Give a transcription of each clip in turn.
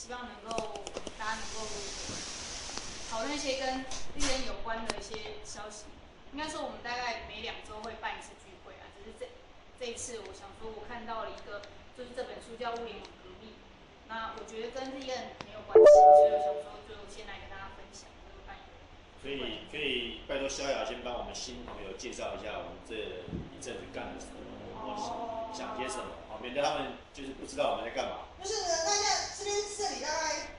希望大家能够讨论一些跟绿人有关的一些消息。应该说我们大概每2周会办一次聚会啊，只是这一次我想说我看到了一个，就是这本书叫《物联网革命》，那我觉得跟利刃很有关系，所以我想说就先来跟大家分享。所以可以拜托萧雅先帮我们新朋友介绍一下我们这一阵子干了什么，想些什么，免得他们就是不知道我们在干嘛。就是呢，大家这里大概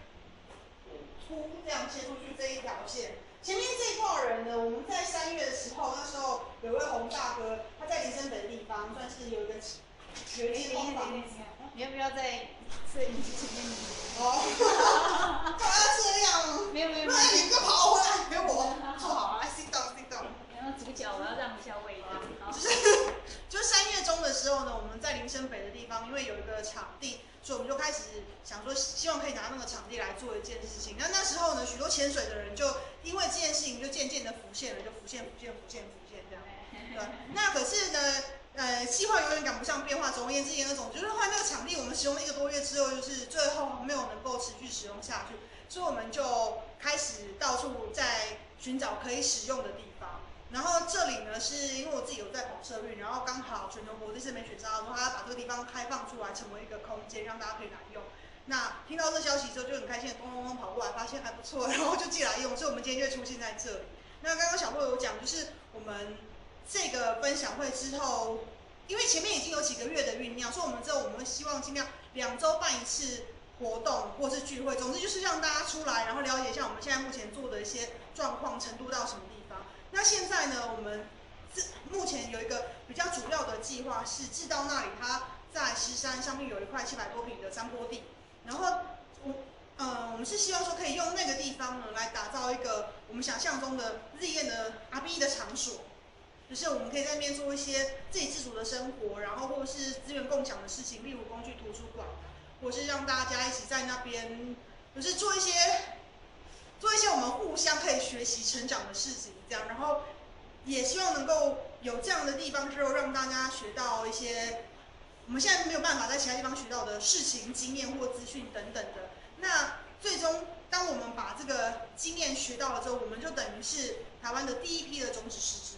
粗这样切出去这一条线。前面这一挂人呢，我们在3月的时候，那时候有位洪大哥，他在林森北的地方，算是有一个学习工坊。你要不要在摄影机前面？干嘛要这样？没有。那你不要跑回来，给我坐好了，来 sit down。然后主角我要让一下位置。就是3月中的时候呢，我们在林森北的地方，因为有一个场地。所以我们就开始想说，希望可以拿那个场地来做一件事情。那时候呢，许多潜水的人就因为这件事情就渐渐的浮现了，就浮现这样。对。那可是呢，计划永远赶不上变化。总而言之，就是后来那个场地我们使用了1个多月之后，就是最后没有能够持续使用下去，所以我们就开始到处在寻找可以使用的地方。然后这里呢，是因为我自己有在跑社运，然后刚好全球国际社媒选上，说他把这个地方开放出来，成为一个空间，让大家可以来用。那听到这消息之后，就很开心的咚跑过来，发现还不错，然后就寄来用，所以我们今天就会出现在这里。那刚刚小洛有讲，就是我们这个分享会之后，因为前面已经有几个月的酝酿，所以我们会希望尽量2周办一次活动或是聚会，总之就是让大家出来，然后了解一下我们现在目前做的一些状况程度到什么地方。那现在呢，我们目前有一个比较主要的计划是，志道那里它在石山上面有一块700多坪的山坡地，然后我们是希望说可以用那个地方呢来打造一个我们想象中的日宴的 RBE 的场所，就是我们可以在那边做一些自给自足的生活，然后或者是资源共享的事情，例如工具图书馆，或是让大家一起在那边，就是做一些我们互相可以学习成长的事情，这样，然后也希望能够有这样的地方之后，让大家学到一些我们现在没有办法在其他地方学到的事情、经验或资讯等等的。那最终，当我们把这个经验学到了之后，我们就等于是台湾的第一批的种子师资，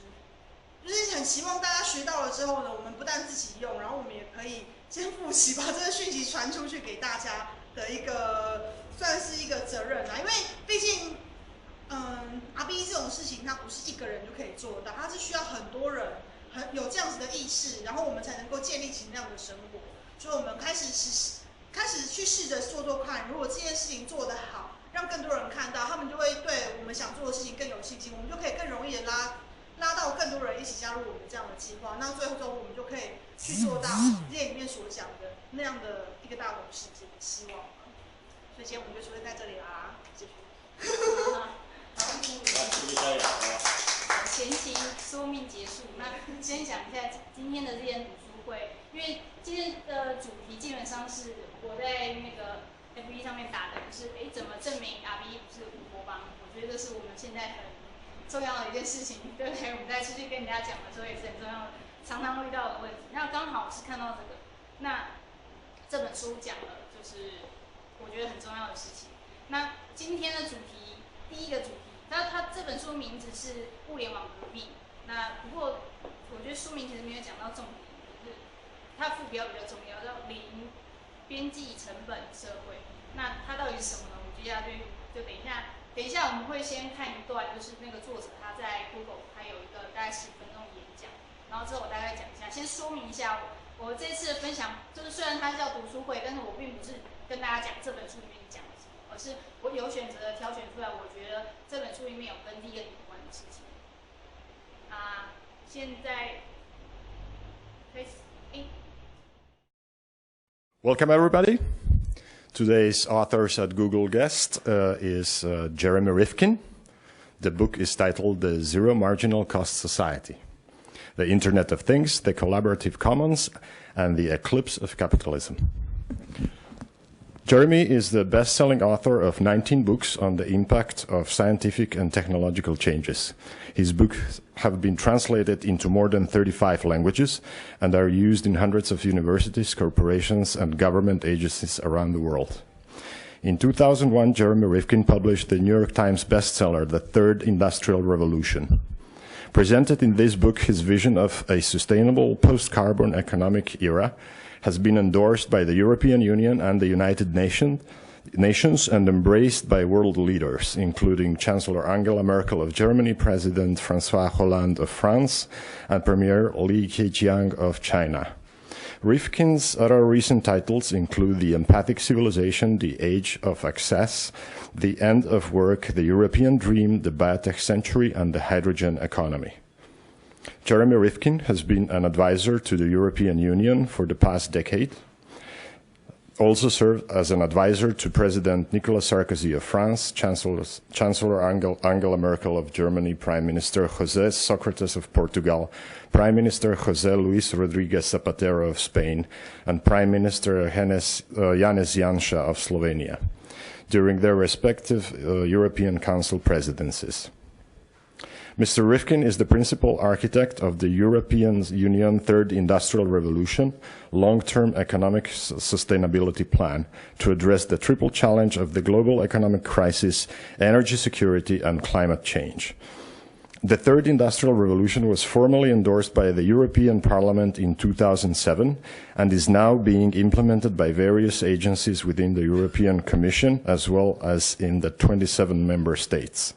就是很希望大家学到了之后呢，我们不但自己用，然后我们也可以先复习，把这个讯息传出去给大家的一个算是一个责任啦。因为毕竟，RBE 这种事情它不是一个人就可以做到，它是需要很多人有这样子的意识，然后我们才能够建立起那样的生活。所以我们开始去试着做看，如果这件事情做得好，让更多人看到，他们就会对我们想做的事情更有信心，我们就可以更容易的拉到更多人一起加入我们这样的计划。那最后我们就可以去做到这里面所讲的那样的一个大同世界，希望。所以今天我们就说在这里啦，继续。谢谢小雅。前期说明结束，那先讲一下今天的日研读书会，因为今天的主题基本上是我在那个 FB 上面打的，就是怎么证明 RBE 不是乌托邦？我觉得这是我们现在很重要的一件事情，对不对？我们在出去跟人家讲的时候也是很重要的，常常会遇到的问题。那刚好是看到这个，那这本书讲了，就是我觉得很重要的事情。那今天的主题，第一个主题，它这本书名字是《物联网革命》。那不过我觉得书名其实没有讲到重点，就是它副标比较重要，叫零边际成本社会。那它到底是什么呢？我们接下来就等一下我们会先看一段，就是那个作者他在 Google 他有一个大概10分钟演讲，然后之后我大概讲一下，先说明一下我这次的分享，就是虽然它叫读书会，但是我并不是跟大家讲这本书里面讲的什么，而是我有选择的挑选出来，我觉得这本书里面有跟第一个有关的事情。现在开始。Welcome everybody. Today's authors at Google guest is Jeremy Rifkin. The book is titled The Zero Marginal Cost Society: The Internet of Things, the Collaborative Commons, and the Eclipse of Capitalism. Jeremy is the best-selling author of 19 books on the impact of scientific and technological changes. His books have been translated into more than 35 languages and are used in hundreds of universities, corporations, and government agencies around the world. In 2001, Jeremy Rifkin published the New York Times bestseller, The Third Industrial Revolution. Presented in this book, his vision of a sustainable post-carbon economic era has been endorsed by the European Union and the United Nations and embraced by world leaders, including Chancellor Angela Merkel of Germany, President François Hollande of France, and Premier Li Keqiang of China. Rifkin's other recent titles include The Empathic Civilization, The Age of Access, The End of Work, The European Dream, The Biotech Century, and The Hydrogen Economy. Jeremy Rifkin has been an advisor to the European Union for the past decade, also served as an advisor to President Nicolas Sarkozy of France, Chancellor Angela Merkel of Germany, Prime Minister José Sócrates of Portugal, Prime Minister José Luis Rodríguez Zapatero of Spain, and Prime Minister Janez Janša of Slovenia, during their respective European Council presidencies. Mr. Rifkin is the principal architect of the European Union Third Industrial Revolution long-term economic sustainability plan to address the triple challenge of the global economic crisis, energy security, and climate change. The Third Industrial Revolution was formally endorsed by the European Parliament in 2007 and is now being implemented by various agencies within the European Commission as well as in the 27 member states.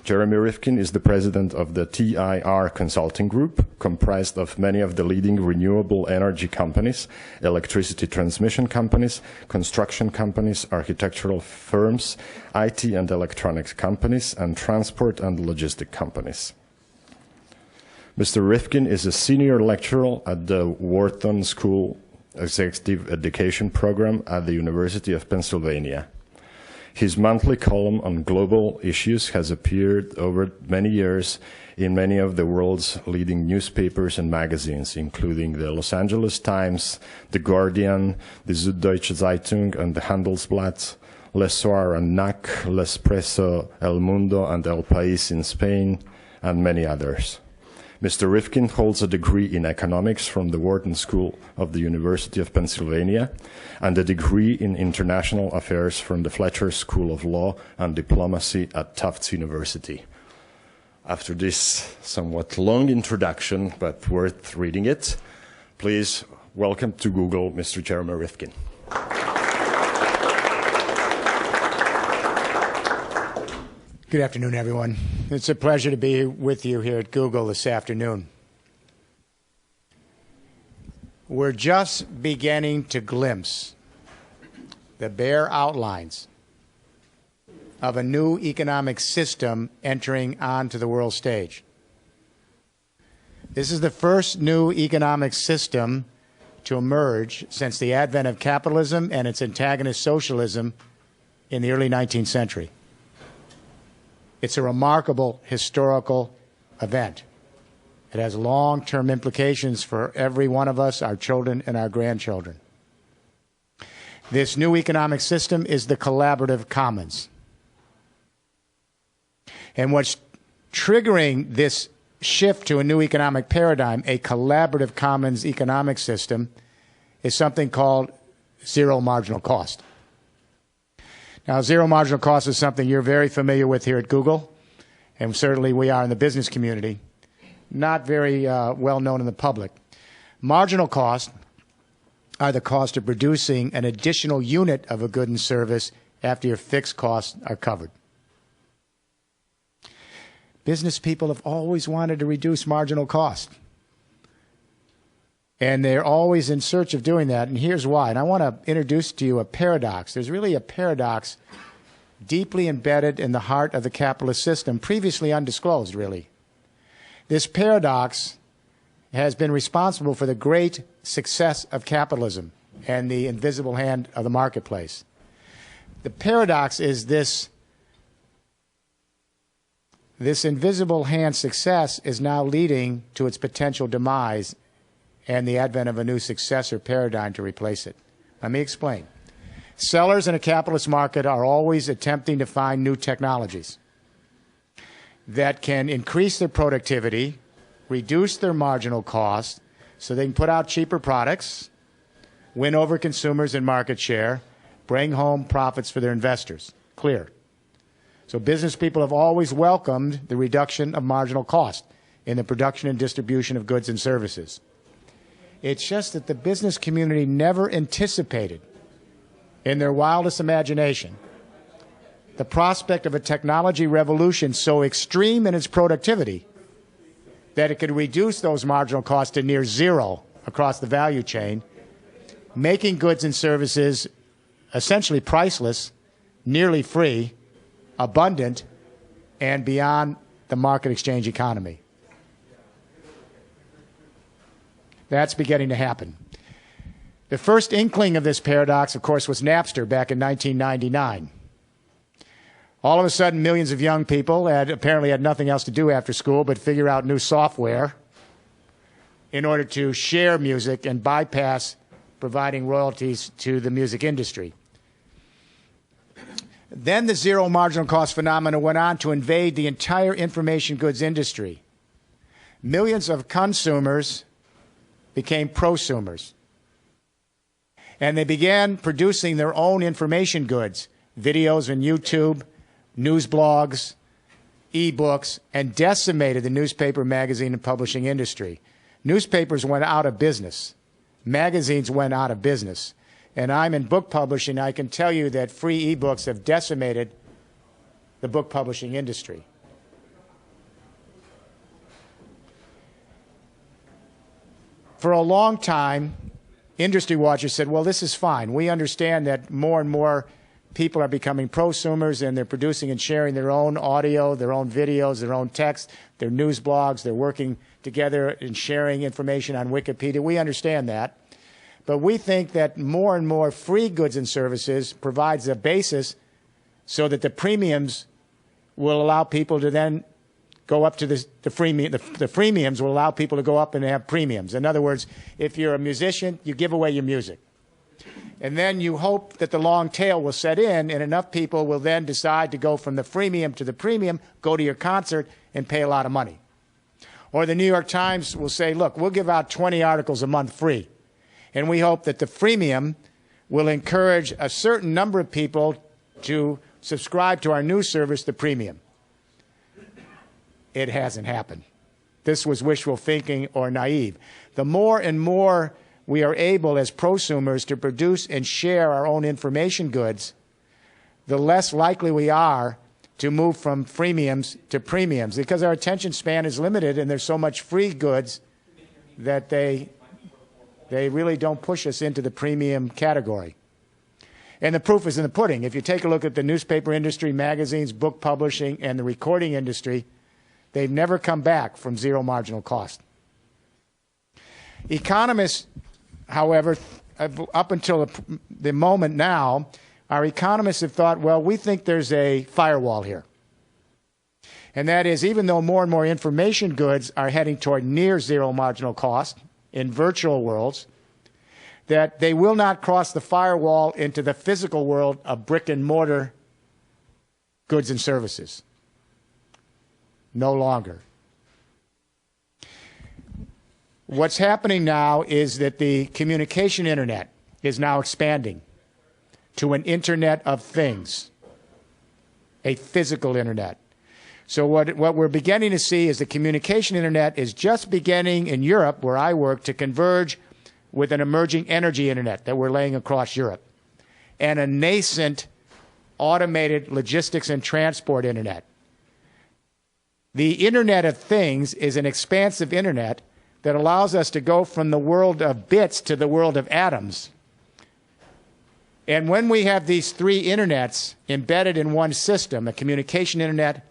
Jeremy Rifkin is the president of the TIR Consulting Group, comprised of many of the leading renewable energy companies, electricity transmission companies, construction companies, architectural firms, IT and electronics companies, and transport and logistic companies. Mr. Rifkin is a senior lecturer at the Wharton School Executive Education Program at the University of Pennsylvania. His monthly column on global issues has appeared over many years in many of the world's leading newspapers and magazines, including the Los Angeles Times, The Guardian, the Süddeutsche Zeitung, and the Handelsblatt, Le Soir and NAC, L'Espresso, El Mundo, and El País in Spain, and many others. Mr. Rifkin holds a degree in economics from the Wharton School of the University of Pennsylvania and a degree in international affairs from the Fletcher School of Law and Diplomacy at Tufts University. After this somewhat long introduction, but worth reading it, please welcome to Google Mr. Jeremy Rifkin. Good afternoon, everyone. It's a pleasure to be with you here at Google this afternoon. We're just beginning to glimpse the bare outlines of a new economic system entering onto the world stage. This is the first new economic system to emerge since the advent of capitalism and its antagonist socialism in the early 19th century. It's a remarkable historical event. It has long-term implications for every one of us, our children and our grandchildren. This new economic system is the collaborative commons. And what's triggering this shift to a new economic paradigm, a collaborative commons economic system, is something called zero marginal cost. Now, zero marginal cost is something you're very familiar with here at Google, and certainly we are in the business community. Not very well known in the public. Marginal costs are the cost of producing an additional unit of a good and service after your fixed costs are covered. Business people have always wanted to reduce marginal cost. And they're always in search of doing that, and here's why. And I want to introduce to you a paradox. There's really a paradox deeply embedded in the heart of the capitalist system, previously undisclosed, really. This paradox has been responsible for the great success of capitalism and the invisible hand of the marketplace. The paradox is this invisible hand success is now leading to its potential demise and the advent of a new successor paradigm to replace it. Let me explain. Sellers in a capitalist market are always attempting to find new technologies that can increase their productivity, reduce their marginal cost, so they can put out cheaper products, win over consumers and market share, bring home profits for their investors. Clear. So business people have always welcomed the reduction of marginal cost in the production and distribution of goods and services. It's just that the business community never anticipated, in their wildest imagination, the prospect of a technology revolution so extreme in its productivity that it could reduce those marginal costs to near zero across the value chain, making goods and services essentially priceless, nearly free, abundant, and beyond the market exchange economy. That's beginning to happen. The first inkling of this paradox, of course, was Napster back in 1999. All of a sudden, millions of young people apparently had nothing else to do after school but figure out new software in order to share music and bypass providing royalties to the music industry. Then the zero marginal cost phenomenon went on to invade the entire information goods industry. Millions of consumers became prosumers. And they began producing their own information goods, videos on YouTube, news blogs, e-books, and decimated the newspaper, magazine, and publishing industry. Newspapers went out of business. Magazines went out of business. And I'm in book publishing. I can tell you that free e-books have decimated the book publishing industry. For a long time, industry watchers said, well, this is fine. We understand that more and more people are becoming prosumers and they're producing and sharing their own audio, their own videos, their own text, their news blogs. They're working together and sharing information on Wikipedia. We understand that. But we think that more and more free goods and services provides a basis so that the premiums will allow people to then go up to the freemiums will allow people to go up and have premiums. In other words, if you're a musician, you give away your music. And then you hope that the long tail will set in and enough people will then decide to go from the freemium to the premium, go to your concert, and pay a lot of money. Or the New York Times will say, look, we'll give out 20 articles a month free. And we hope that the freemium will encourage a certain number of people to subscribe to our news service, the premium. It hasn't happened. This was wishful thinking or naive. The more and more we are able as prosumers to produce and share our own information goods, the less likely we are to move from freemiums to premiums because our attention span is limited and there's so much free goods that they really don't push us into the premium category. And the proof is in the pudding. If you take a look at the newspaper industry, magazines, book publishing, and the recording industry, they've never come back from zero marginal cost. Economists, however, up until the moment now, our economists have thought, well, we think there's a firewall here. And that is, even though more and more information goods are heading toward near zero marginal cost in virtual worlds, that they will not cross the firewall into the physical world of brick and mortar goods and services. No longer. What's happening now is that the communication internet is now expanding to an internet of things, a physical internet. So what we're beginning to see is the communication internet is just beginning in Europe, where I work, to converge with an emerging energy internet that we're laying across Europe, and a nascent automated logistics and transport internet. The Internet of Things is an expansive internet that allows us to go from the world of bits to the world of atoms. And when we have these three internets embedded in one system, a communication internet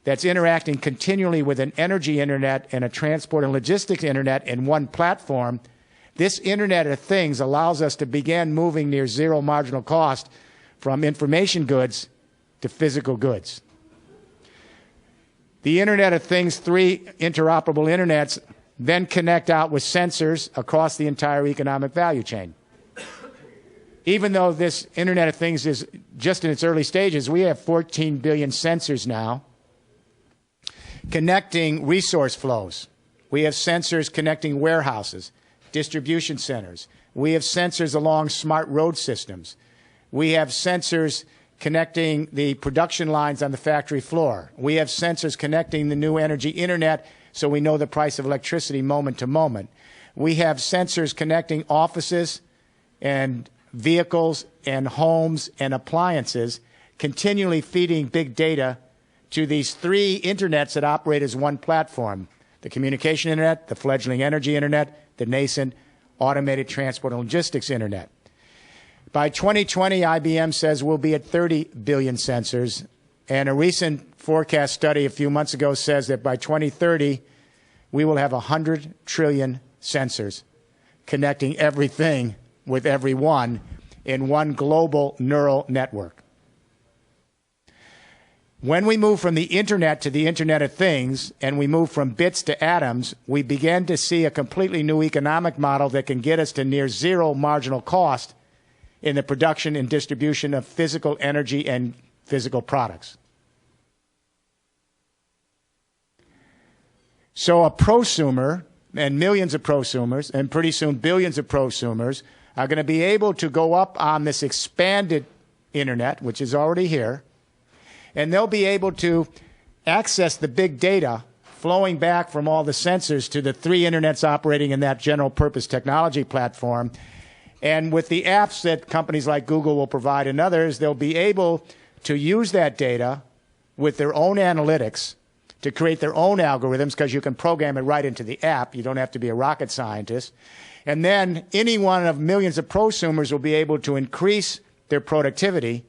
that's interacting continually with an energy internet and a transport and logistics internet in one platform, this Internet of Things allows us to begin moving near zero marginal cost from information goods to physical goods. The Internet of Things, three interoperable internets, then connect out with sensors across the entire economic value chain. Even though this Internet of Things is just in its early stages, we have 14 billion sensors now connecting resource flows. We have sensors connecting warehouses, distribution centers. We have sensors along smart road systems. We have sensors connecting the production lines on the factory floor. We have sensors connecting the new energy internet so we know the price of electricity moment to moment. We have sensors connecting offices and vehicles and homes and appliances, continually feeding big data to these three internets that operate as one platform: the communication internet, the fledgling energy internet, the nascent automated transport and logistics internet. By 2020, IBM says we'll be at 30 billion sensors, and a recent forecast study a few months ago says that by 2030, we will have 100 trillion sensors connecting everything with everyone in one global neural network. When we move from the internet to the Internet of Things, and we move from bits to atoms, we begin to see a completely new economic model that can get us to near zero marginal cost in the production and distribution of physical energy and physical products. So a prosumer, and millions of prosumers, and pretty soon billions of prosumers, are going to be able to go up on this expanded internet, which is already here, and they'll be able to access the big data flowing back from all the sensors to the three internets operating in that general purpose technology platform. And with the apps that companies like Google will provide and others, they'll be able to use that data with their own analytics to create their own algorithms, because you can program it right into the app. You don't have to be a rocket scientist. And then any one of millions of prosumers will be able to increase their productivity,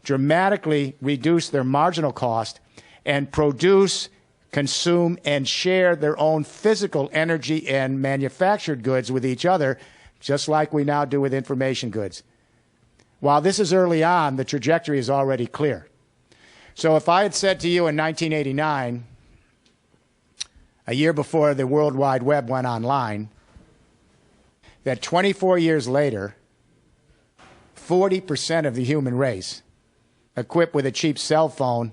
dramatically reduce their marginal cost, and produce, consume, and share their own physical energy and manufactured goods with each other, just like we now do with information goods. While this is early on, the trajectory is already clear. So if I had said to you in 1989, a year before the World Wide Web went online, that 24 years later, 40% of the human race, equipped with a cheap cell phone,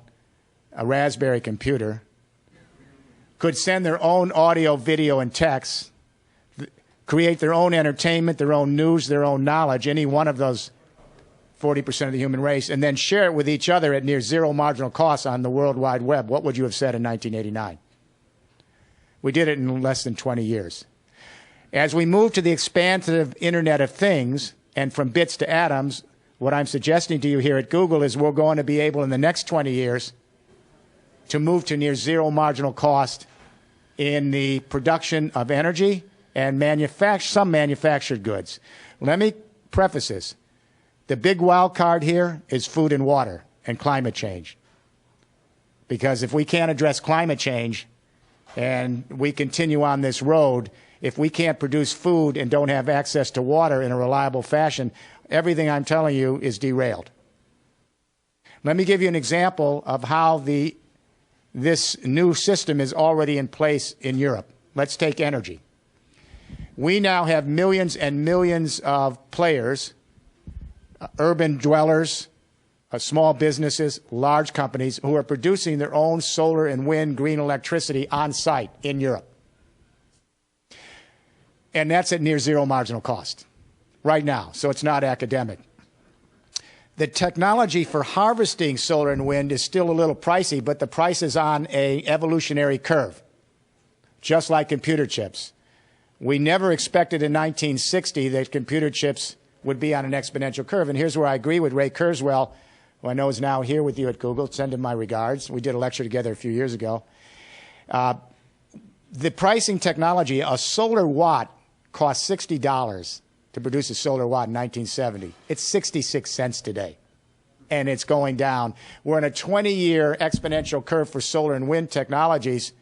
a Raspberry computer, could send their own audio, video, and text, create their own entertainment, their own news, their own knowledge, any one of those 40% of the human race, and then share it with each other at near zero marginal cost on the World Wide Web, what would you have said in 1989? We did it in less than 20 years. As we move to the expansive Internet of Things, and from bits to atoms, what I'm suggesting to you here at Google is we're going to be able in the next 20 years to move to near zero marginal cost in the production of energy and some manufactured goods. Let me preface this. The big wild card here is food and water and climate change. Because if we can't address climate change and we continue on this road, if we can't produce food and don't have access to water in a reliable fashion, everything I'm telling you is derailed. Let me give you an example of how this new system is already in place in Europe. Let's take energy. We now have millions and millions of players, urban dwellers, small businesses, large companies, who are producing their own solar and wind green electricity on site in Europe. And that's at near zero marginal cost right now, so it's not academic. The technology for harvesting solar and wind is still a little pricey, but the price is on an evolutionary curve, just like computer chips. We never expected in 1960 that computer chips would be on an exponential curve. And here's where I agree with Ray Kurzweil, who I know is now here with you at Google. Send him my regards. We did a lecture together a few years ago. The pricing technology, a solar watt cost $60 to produce a solar watt in 1970. It's 66 cents today, and it's going down. We're in a 20-year exponential curve for solar and wind technologies,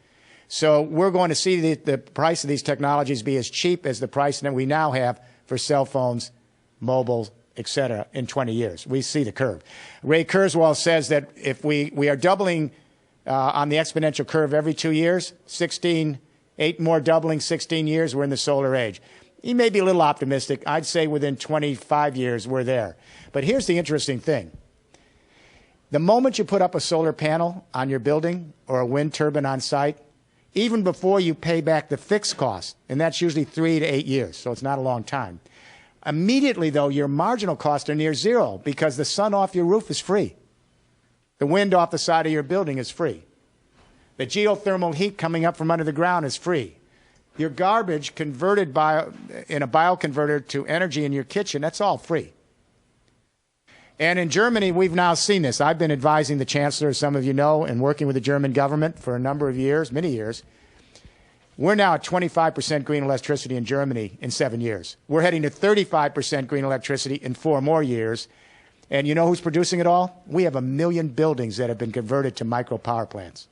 so we're going to see the price of these technologies be as cheap as the price that we now have for cell phones, mobile, et cetera, in 20 years. We see the curve. Ray Kurzweil says that if we are doubling on the exponential curve every 2 years, 8 more doubling, 16 years, we're in the solar age. He may be a little optimistic. I'd say within 25 years, we're there. But here's the interesting thing. The moment you put up a solar panel on your building or a wind turbine on site, even before you pay back the fixed cost, and that's usually 3 to 8 years, so it's not a long time, Immediately, though, your marginal costs are near zero because the sun off your roof is free. The wind off the side of your building is free. The geothermal heat coming up from under the ground is free. Your garbage converted in a bioconverter to energy in your kitchen, that's all free. And in Germany, we've now seen this. I've been advising the chancellor, as some of you know, and working with the German government for a number of years, many years. We're now at 25% green electricity in Germany in 7 years. We're heading to 35% green electricity in 4 more years. And you know who's producing it all? We have 1 million buildings that have been converted to micro power plants.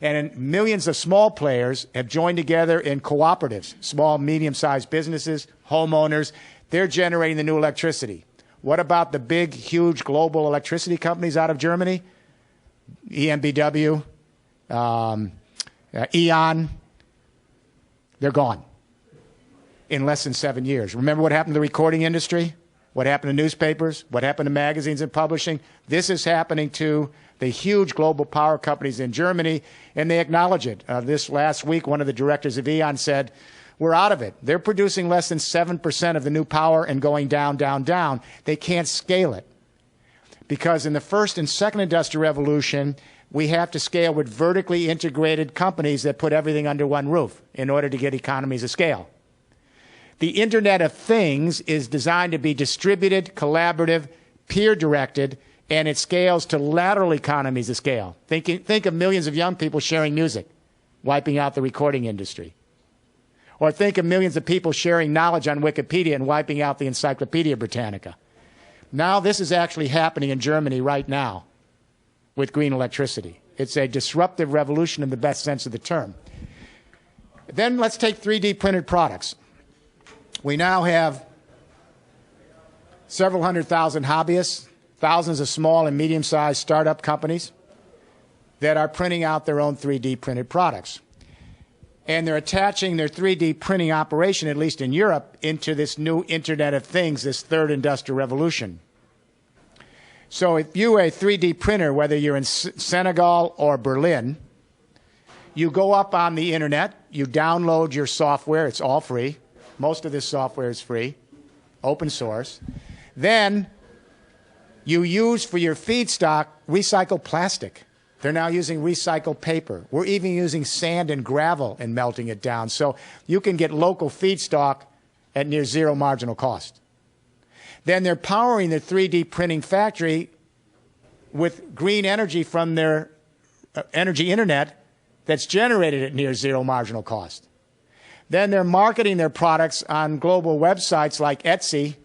And millions of small players have joined together in cooperatives, small, medium-sized businesses, homeowners. They're generating the new electricity. What about the big, huge global electricity companies out of Germany? EnBW, E.ON, they're gone in less than 7 years. Remember what happened to the recording industry? What happened to newspapers? What happened to magazines and publishing? This is happening to the huge global power companies in Germany, and they acknowledge it. This last week, one of the directors of E.ON said, we're out of it. They're producing less than 7% of the new power and going down, down, down. They can't scale it because in the first and second industrial revolution, we have to scale with vertically integrated companies that put everything under one roof in order to get economies of scale. The Internet of Things is designed to be distributed, collaborative, peer-directed, and it scales to lateral economies of scale. Think of millions of young people sharing music, wiping out the recording industry. Or think of millions of people sharing knowledge on Wikipedia and wiping out the Encyclopedia Britannica. Now this is actually happening in Germany right now with green electricity. It's a disruptive revolution in the best sense of the term. Then let's take 3D printed products. We now have several 100,000 hobbyists, thousands of small and medium-sized startup companies that are printing out their own 3D printed products. And they're attaching their 3D printing operation, at least in Europe, into this new Internet of Things, this third industrial revolution. So if you're a 3D printer, whether you're in Senegal or Berlin, you go up on the Internet, you download your software, it's all free. Most of this software is free, open source. Then you use for your feedstock recycled plastic. They're now using recycled paper. We're even using sand and gravel and melting it down. So you can get local feedstock at near zero marginal cost. Then they're powering their 3D printing factory with green energy from their energy internet that's generated at near zero marginal cost. Then they're marketing their products on global websites like Etsy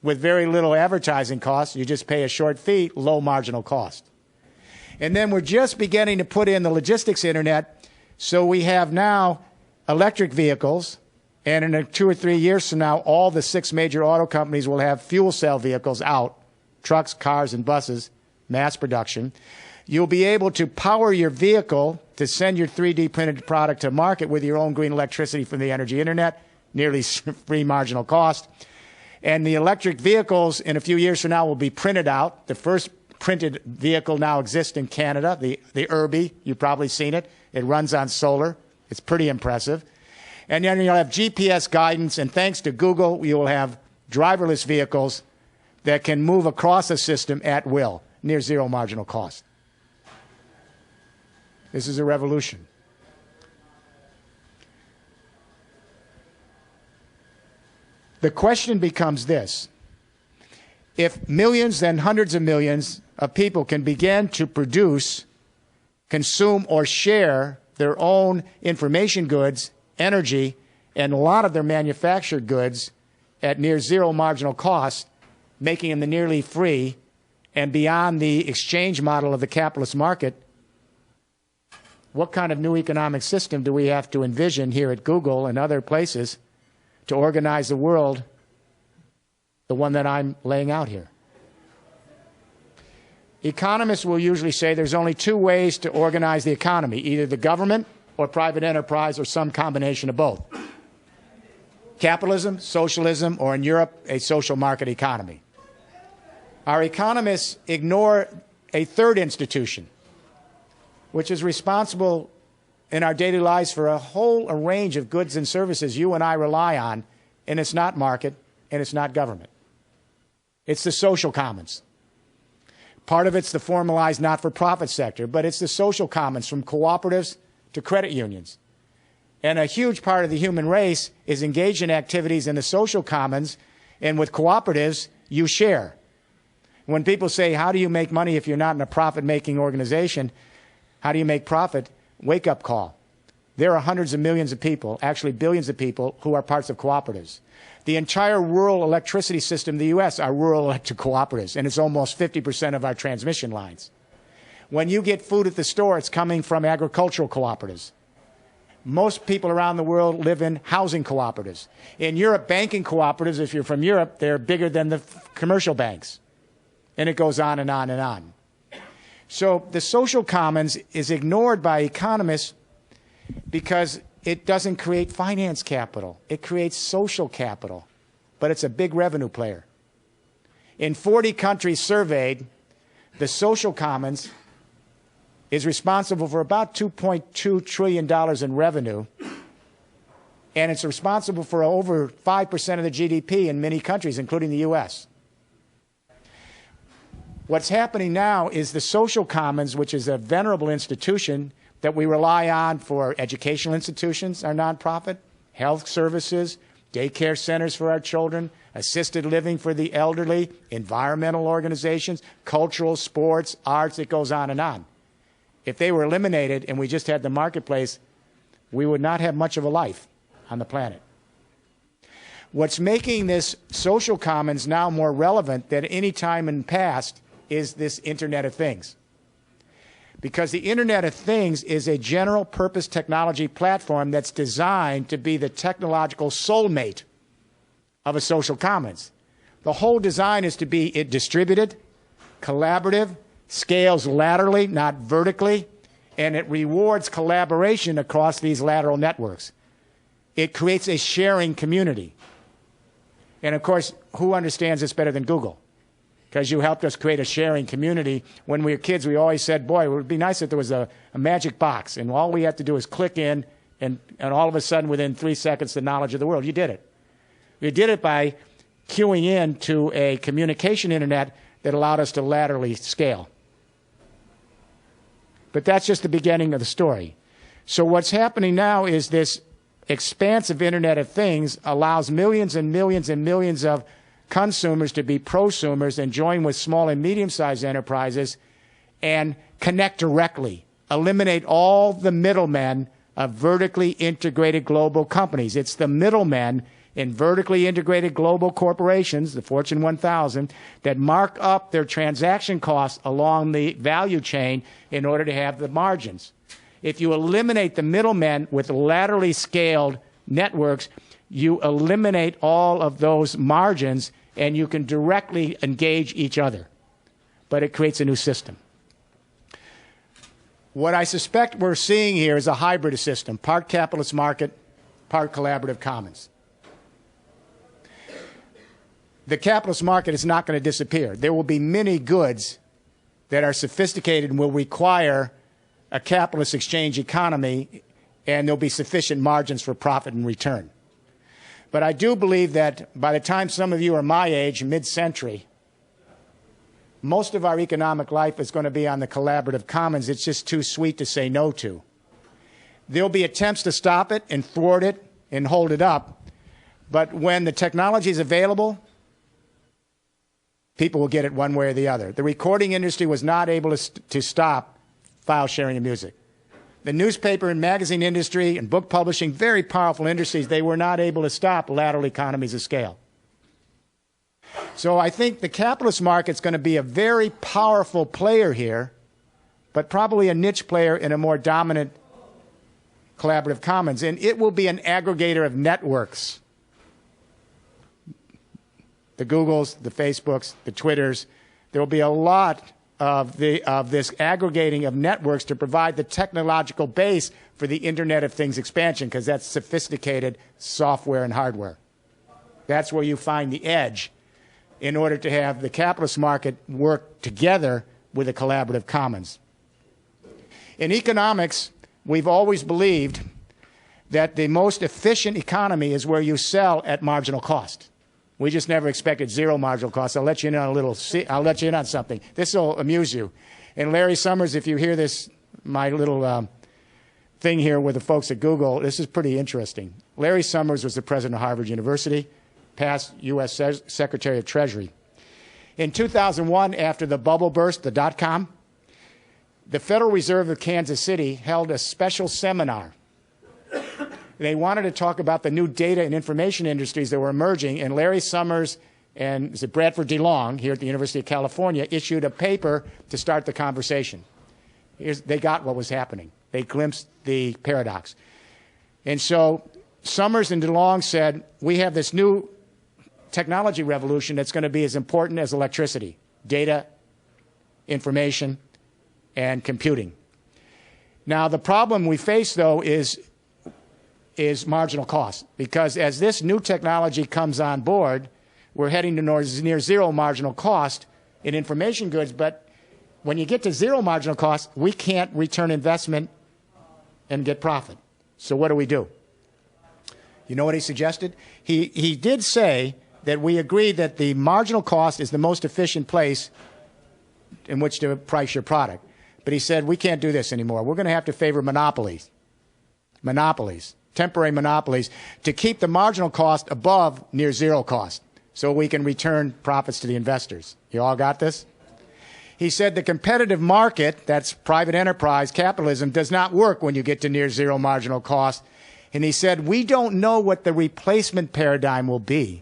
with very little advertising costs. You just pay a short fee, low marginal cost. And then we're just beginning to put in the logistics internet, so we have now electric vehicles, and in 2 or 3 years from now, all the 6 major auto companies will have fuel cell vehicles out, trucks, cars, and buses, mass production. You'll be able to power your vehicle to send your 3D printed product to market with your own green electricity from the energy internet, nearly free marginal cost. And the electric vehicles in a few years from now will be printed out. The first printed vehicle now exists in Canada, the Irby. You've probably seen it. It runs on solar. It's pretty impressive. And then you'll have GPS guidance, and thanks to Google, you will have driverless vehicles that can move across a system at will, near zero marginal cost. This is a revolution. The question becomes this. If millions, then hundreds of millions of people can begin to produce, consume, or share their own information goods, energy, and a lot of their manufactured goods at near zero marginal cost, making them nearly free and beyond the exchange model of the capitalist market, what kind of new economic system do we have to envision here at Google and other places to organize the world, the one that I'm laying out here? Economists will usually say there's only 2 ways to organize the economy, either the government or private enterprise or some combination of both. Capitalism, socialism, or in Europe, a social market economy. Our economists ignore a third institution, which is responsible in our daily lives for a whole range of goods and services you and I rely on and it's not market, and it's not government. It's the social commons. Part of it's the formalized not-for-profit sector, but it's the social commons from cooperatives to credit unions. And a huge part of the human race is engaged in activities in the social commons, and with cooperatives, you share. When people say, how do you make money if you're not in a profit-making organization? How do you make profit? Wake-up call. There are hundreds of millions of people, actually billions of people, who are parts of cooperatives. The entire rural electricity system in the U.S. are rural electric cooperatives, and it's almost 50% of our transmission lines. When you get food at the store, it's coming from agricultural cooperatives. Most people around the world live in housing cooperatives. In Europe, banking cooperatives, if you're from Europe, they're bigger than the commercial banks. And it goes on and on and on. So the social commons is ignored by economists because it doesn't create finance capital. It creates social capital. But it's a big revenue player. In 40 countries surveyed, the social commons is responsible for about $2.2 trillion in revenue, and it's responsible for over 5% of the GDP in many countries, including the U.S. What's happening now is the social commons, which is a venerable institution that we rely on for educational institutions, our nonprofit, health services, daycare centers for our children, assisted living for the elderly, environmental organizations, cultural, sports, arts, it goes on and on. If they were eliminated and we just had the marketplace, we would not have much of a life on the planet. What's making this social commons now more relevant than any time in the past is this Internet of Things. Because the Internet of Things is a general purpose technology platform that's designed to be the technological soulmate of a social commons. The whole design is to be distributed, collaborative, scales laterally, not vertically, and it rewards collaboration across these lateral networks. It creates a sharing community. And of course, who understands this better than Google? Because you helped us create a sharing community. When we were kids, we always said, boy, it would be nice if there was a magic box, and all we had to do is click in, and all of a sudden, within 3 seconds, the knowledge of the world. You did it. You did it by queuing in to a communication internet that allowed us to laterally scale. But that's just the beginning of the story. So what's happening now is this expansive Internet of Things allows millions and millions and millions of consumers to be prosumers and join with small and medium-sized enterprises and connect directly, eliminate all the middlemen of vertically integrated global companies. It's the middlemen in vertically integrated global corporations, the Fortune 1000, that mark up their transaction costs along the value chain in order to have the margins. If you eliminate the middlemen with laterally scaled networks, you eliminate all of those margins and you can directly engage each other. But it creates a new system. What I suspect we're seeing here is a hybrid system, part capitalist market, part collaborative commons. The capitalist market is not going to disappear. There will be many goods that are sophisticated and will require a capitalist exchange economy, and there'll be sufficient margins for profit and return. But I do believe that by the time some of you are my age, mid-century, most of our economic life is going to be on the collaborative commons. It's just too sweet to say no to. There'll be attempts to stop it and thwart it and hold it up. But when the technology is available, people will get it one way or the other. The recording industry was not able to stop file sharing of music. The newspaper and magazine industry and book publishing, very powerful industries, they were not able to stop lateral economies of scale. So I think the capitalist market's going to be a very powerful player here, but probably a niche player in a more dominant collaborative commons. And it will be an aggregator of networks. The Googles, the Facebooks, the Twitters. There will be a lot of this aggregating of networks to provide the technological base for the Internet of Things expansion, because that's sophisticated software and hardware. That's where you find the edge in order to have the capitalist market work together with the collaborative commons. In economics, we've always believed that the most efficient economy is where you sell at marginal cost. We just never expected zero marginal cost. I'll let you in on I'll let you in on something. This will amuse you. And Larry Summers, if you hear this, my little thing here with the folks at Google, this is pretty interesting. Larry Summers was the president of Harvard University, past U.S. Secretary of Treasury. In 2001, after the bubble burst, the dot-com, the Federal Reserve of Kansas City held a special seminar. They wanted to talk about the new data and information industries that were emerging, and Larry Summers and Bradford DeLong here at the University of California issued a paper to start the conversation. They got what was happening. They glimpsed the paradox. And so Summers and DeLong said, we have this new technology revolution that's going to be as important as electricity, data, information, and computing. Now, the problem we face, though, is marginal cost, because as this new technology comes on board, we're heading to near zero marginal cost in information goods, but when you get to zero marginal cost, we can't return investment and get profit. So what do? You know what he suggested? He did say that we agreed that the marginal cost is the most efficient place in which to price your product. But he said, we can't do this anymore. We're going to have to favor monopolies, temporary monopolies, to keep the marginal cost above near zero cost so we can return profits to the investors. You all got this? He said the competitive market, that's private enterprise capitalism, does not work when you get to near zero marginal cost. And he said, we don't know what the replacement paradigm will be.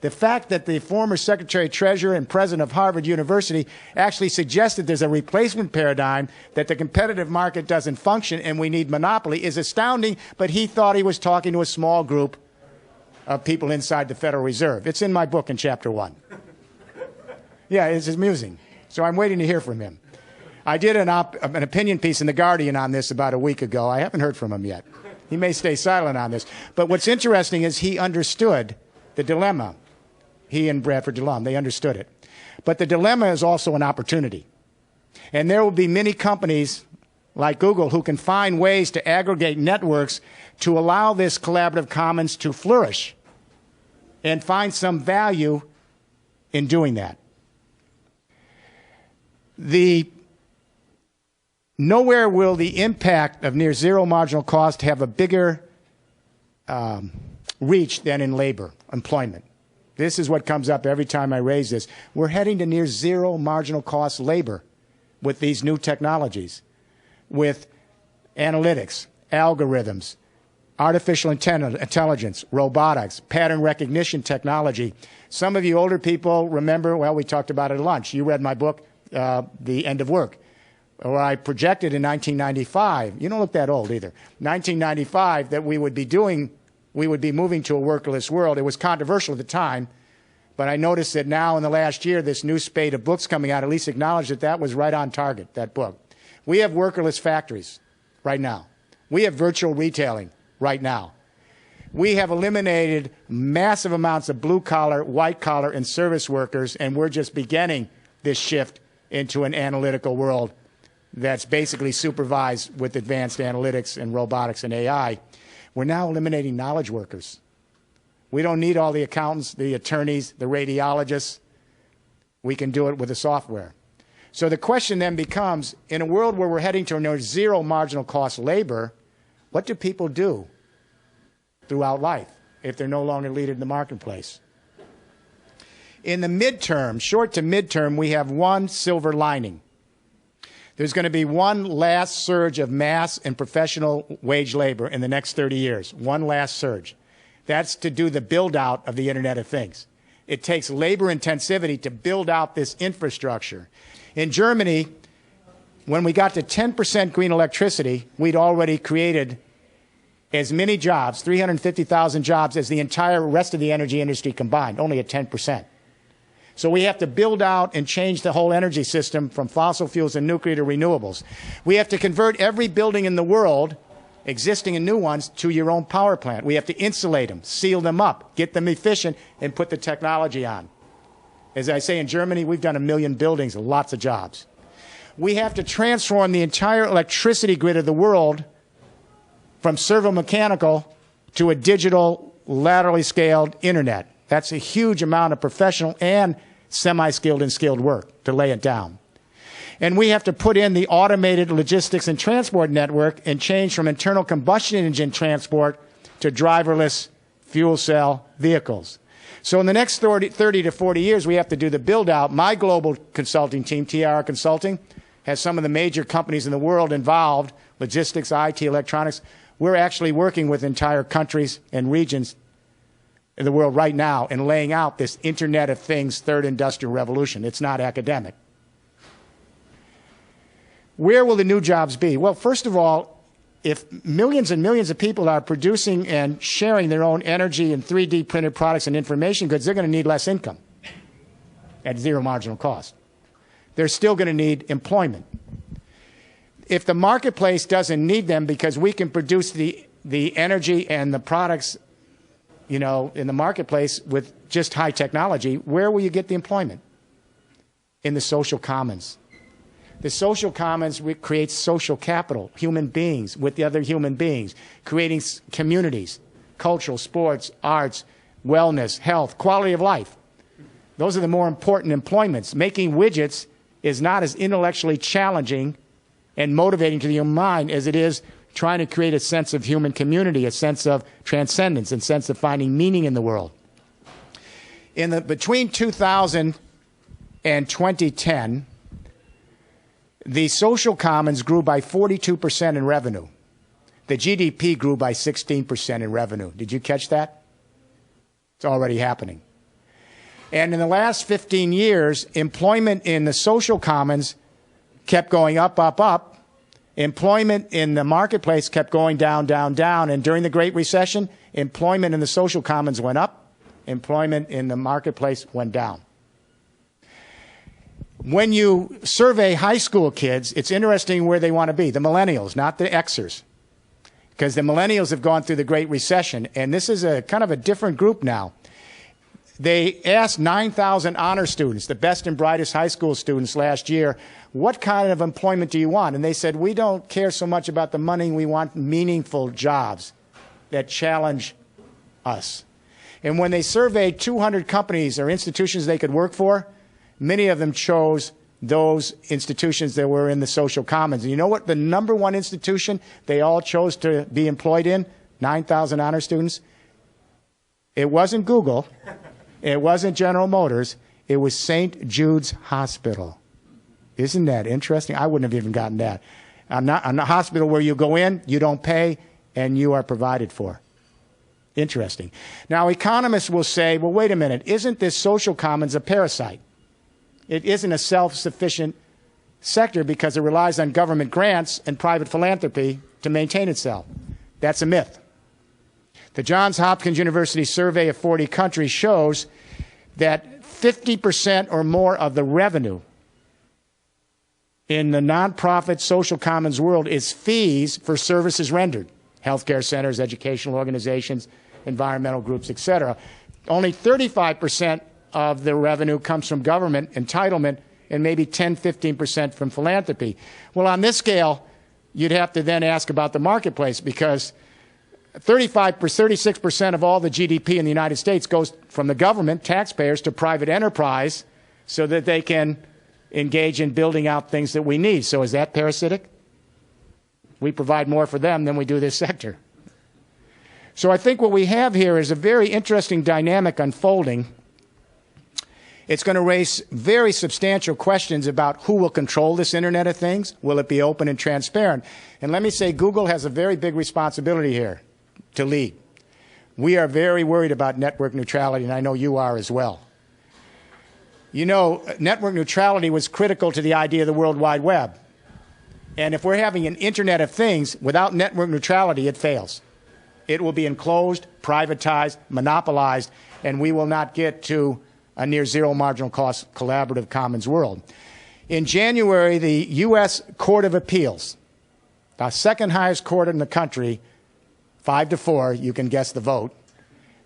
The fact that the former Secretary Treasurer and President of Harvard University actually suggested there's a replacement paradigm, that the competitive market doesn't function and we need monopoly, is astounding, but he thought he was talking to a small group of people inside the Federal Reserve. It's in my book in Chapter 1. Yeah, it's amusing. So I'm waiting to hear from him. I did an opinion piece in The Guardian on this about a week ago. I haven't heard from him yet. He may stay silent on this. But what's interesting is he understood the dilemma. He and Bradford DeLong, they understood it. But the dilemma is also an opportunity. And there will be many companies like Google who can find ways to aggregate networks to allow this collaborative commons to flourish and find some value in doing that. Nowhere will the impact of near zero marginal cost have a bigger reach than in labor, employment. This is what comes up every time I raise this. We're heading to near zero marginal cost labor with these new technologies, with analytics, algorithms, artificial intelligence, robotics, pattern recognition technology. Some of you older people remember, well, we talked about it at lunch. You read my book, The End of Work, where I projected in 1995, you don't look that old either, 1995, that we would be moving to a workerless world. It was controversial at the time, but I noticed that now in the last year, this new spate of books coming out at least acknowledged that that was right on target, that book. We have workerless factories right now. We have virtual retailing right now. We have eliminated massive amounts of blue-collar, white-collar, and service workers, and we're just beginning this shift into an analytical world that's basically supervised with advanced analytics and robotics and AI. We're now eliminating knowledge workers. We don't need all the accountants, the attorneys, the radiologists. We can do it with the software. So the question then becomes, in a world where we're heading to near zero marginal cost labor, what do people do throughout life if they're no longer needed in the marketplace? In the midterm, short to midterm, we have one silver lining. There's going to be one last surge of mass and professional wage labor in the next 30 years. One last surge. That's to do the build-out of the Internet of Things. It takes labor intensivity to build out this infrastructure. In Germany, when we got to 10% green electricity, we'd already created as many jobs, 350,000 jobs, as the entire rest of the energy industry combined, only at 10%. So we have to build out and change the whole energy system from fossil fuels and nuclear to renewables. We have to convert every building in the world, existing and new ones, to your own power plant. We have to insulate them, seal them up, get them efficient, and put the technology on. As I say, in Germany, we've done 1 million buildings, lots of jobs. We have to transform the entire electricity grid of the world from servomechanical to a digital, laterally scaled internet. That's a huge amount of professional and semi-skilled and skilled work to lay it down. And we have to put in the automated logistics and transport network and change from internal combustion engine transport to driverless fuel cell vehicles. So in the next 30 to 40 years, we have to do the build-out. My global consulting team, TR Consulting, has some of the major companies in the world involved, logistics, IT, electronics. We're actually working with entire countries and regions in the world right now and laying out this Internet of Things third industrial revolution. It's not academic. Where will the new jobs be? Well, first of all, if millions and millions of people are producing and sharing their own energy and 3D printed products and information goods, they're going to need less income at zero marginal cost. They're still going to need employment. If the marketplace doesn't need them because we can produce the energy and the products, you know, in the marketplace with just high technology, where will you get the employment? In the social commons. The social commons creates social capital, human beings with the other human beings, creating communities, cultural, sports, arts, wellness, health, quality of life. Those are the more important employments. Making widgets is not as intellectually challenging and motivating to the human mind as it is trying to create a sense of human community, a sense of transcendence, a sense of finding meaning in the world. Between 2000 and 2010, the social commons grew by 42% in revenue. The GDP grew by 16% in revenue. Did you catch that? It's already happening. And in the last 15 years, employment in the social commons kept going up, up, up. Employment in the marketplace kept going down, down, down. And during the Great Recession, employment in the social commons went up. Employment in the marketplace went down. When you survey high school kids, it's interesting where they want to be. The millennials, not the Xers. Because the millennials have gone through the Great Recession, and this is a kind of a different group now. They asked 9,000 honor students, the best and brightest high school students last year, what kind of employment do you want? And they said, we don't care so much about the money, we want meaningful jobs that challenge us. And when they surveyed 200 companies or institutions they could work for, many of them chose those institutions that were in the social commons. And you know what the #1 institution they all chose to be employed in? 9,000 honor students. It wasn't Google. It wasn't General Motors. It was St. Jude's Hospital. Isn't that interesting? I wouldn't have even gotten that. A hospital where you go in, you don't pay, and you are provided for. Interesting. Now, economists will say, well, wait a minute. Isn't this social commons a parasite? It isn't a self-sufficient sector because it relies on government grants and private philanthropy to maintain itself. That's a myth. The Johns Hopkins University survey of 40 countries shows that 50% or more of the revenue in the nonprofit social commons world is fees for services rendered. Healthcare centers, educational organizations, environmental groups, etc. Only 35% of the revenue comes from government entitlement and maybe 10-15% from philanthropy. Well, on this scale, you'd have to then ask about the marketplace because 36% of all the GDP in the United States goes from the government, taxpayers, to private enterprise so that they can engage in building out things that we need. So is that parasitic? We provide more for them than we do this sector. So I think what we have here is a very interesting dynamic unfolding. It's going to raise very substantial questions about who will control this Internet of Things. Will it be open and transparent? And let me say, Google has a very big responsibility here to lead. We are very worried about network neutrality, and I know you are as well. You know, network neutrality was critical to the idea of the World Wide Web. And if we're having an Internet of Things, without network neutrality, it fails. It will be enclosed, privatized, monopolized, and we will not get to a near zero marginal cost collaborative commons world. In January, the U.S. Court of Appeals, the second highest court in the country, 5-4, you can guess the vote,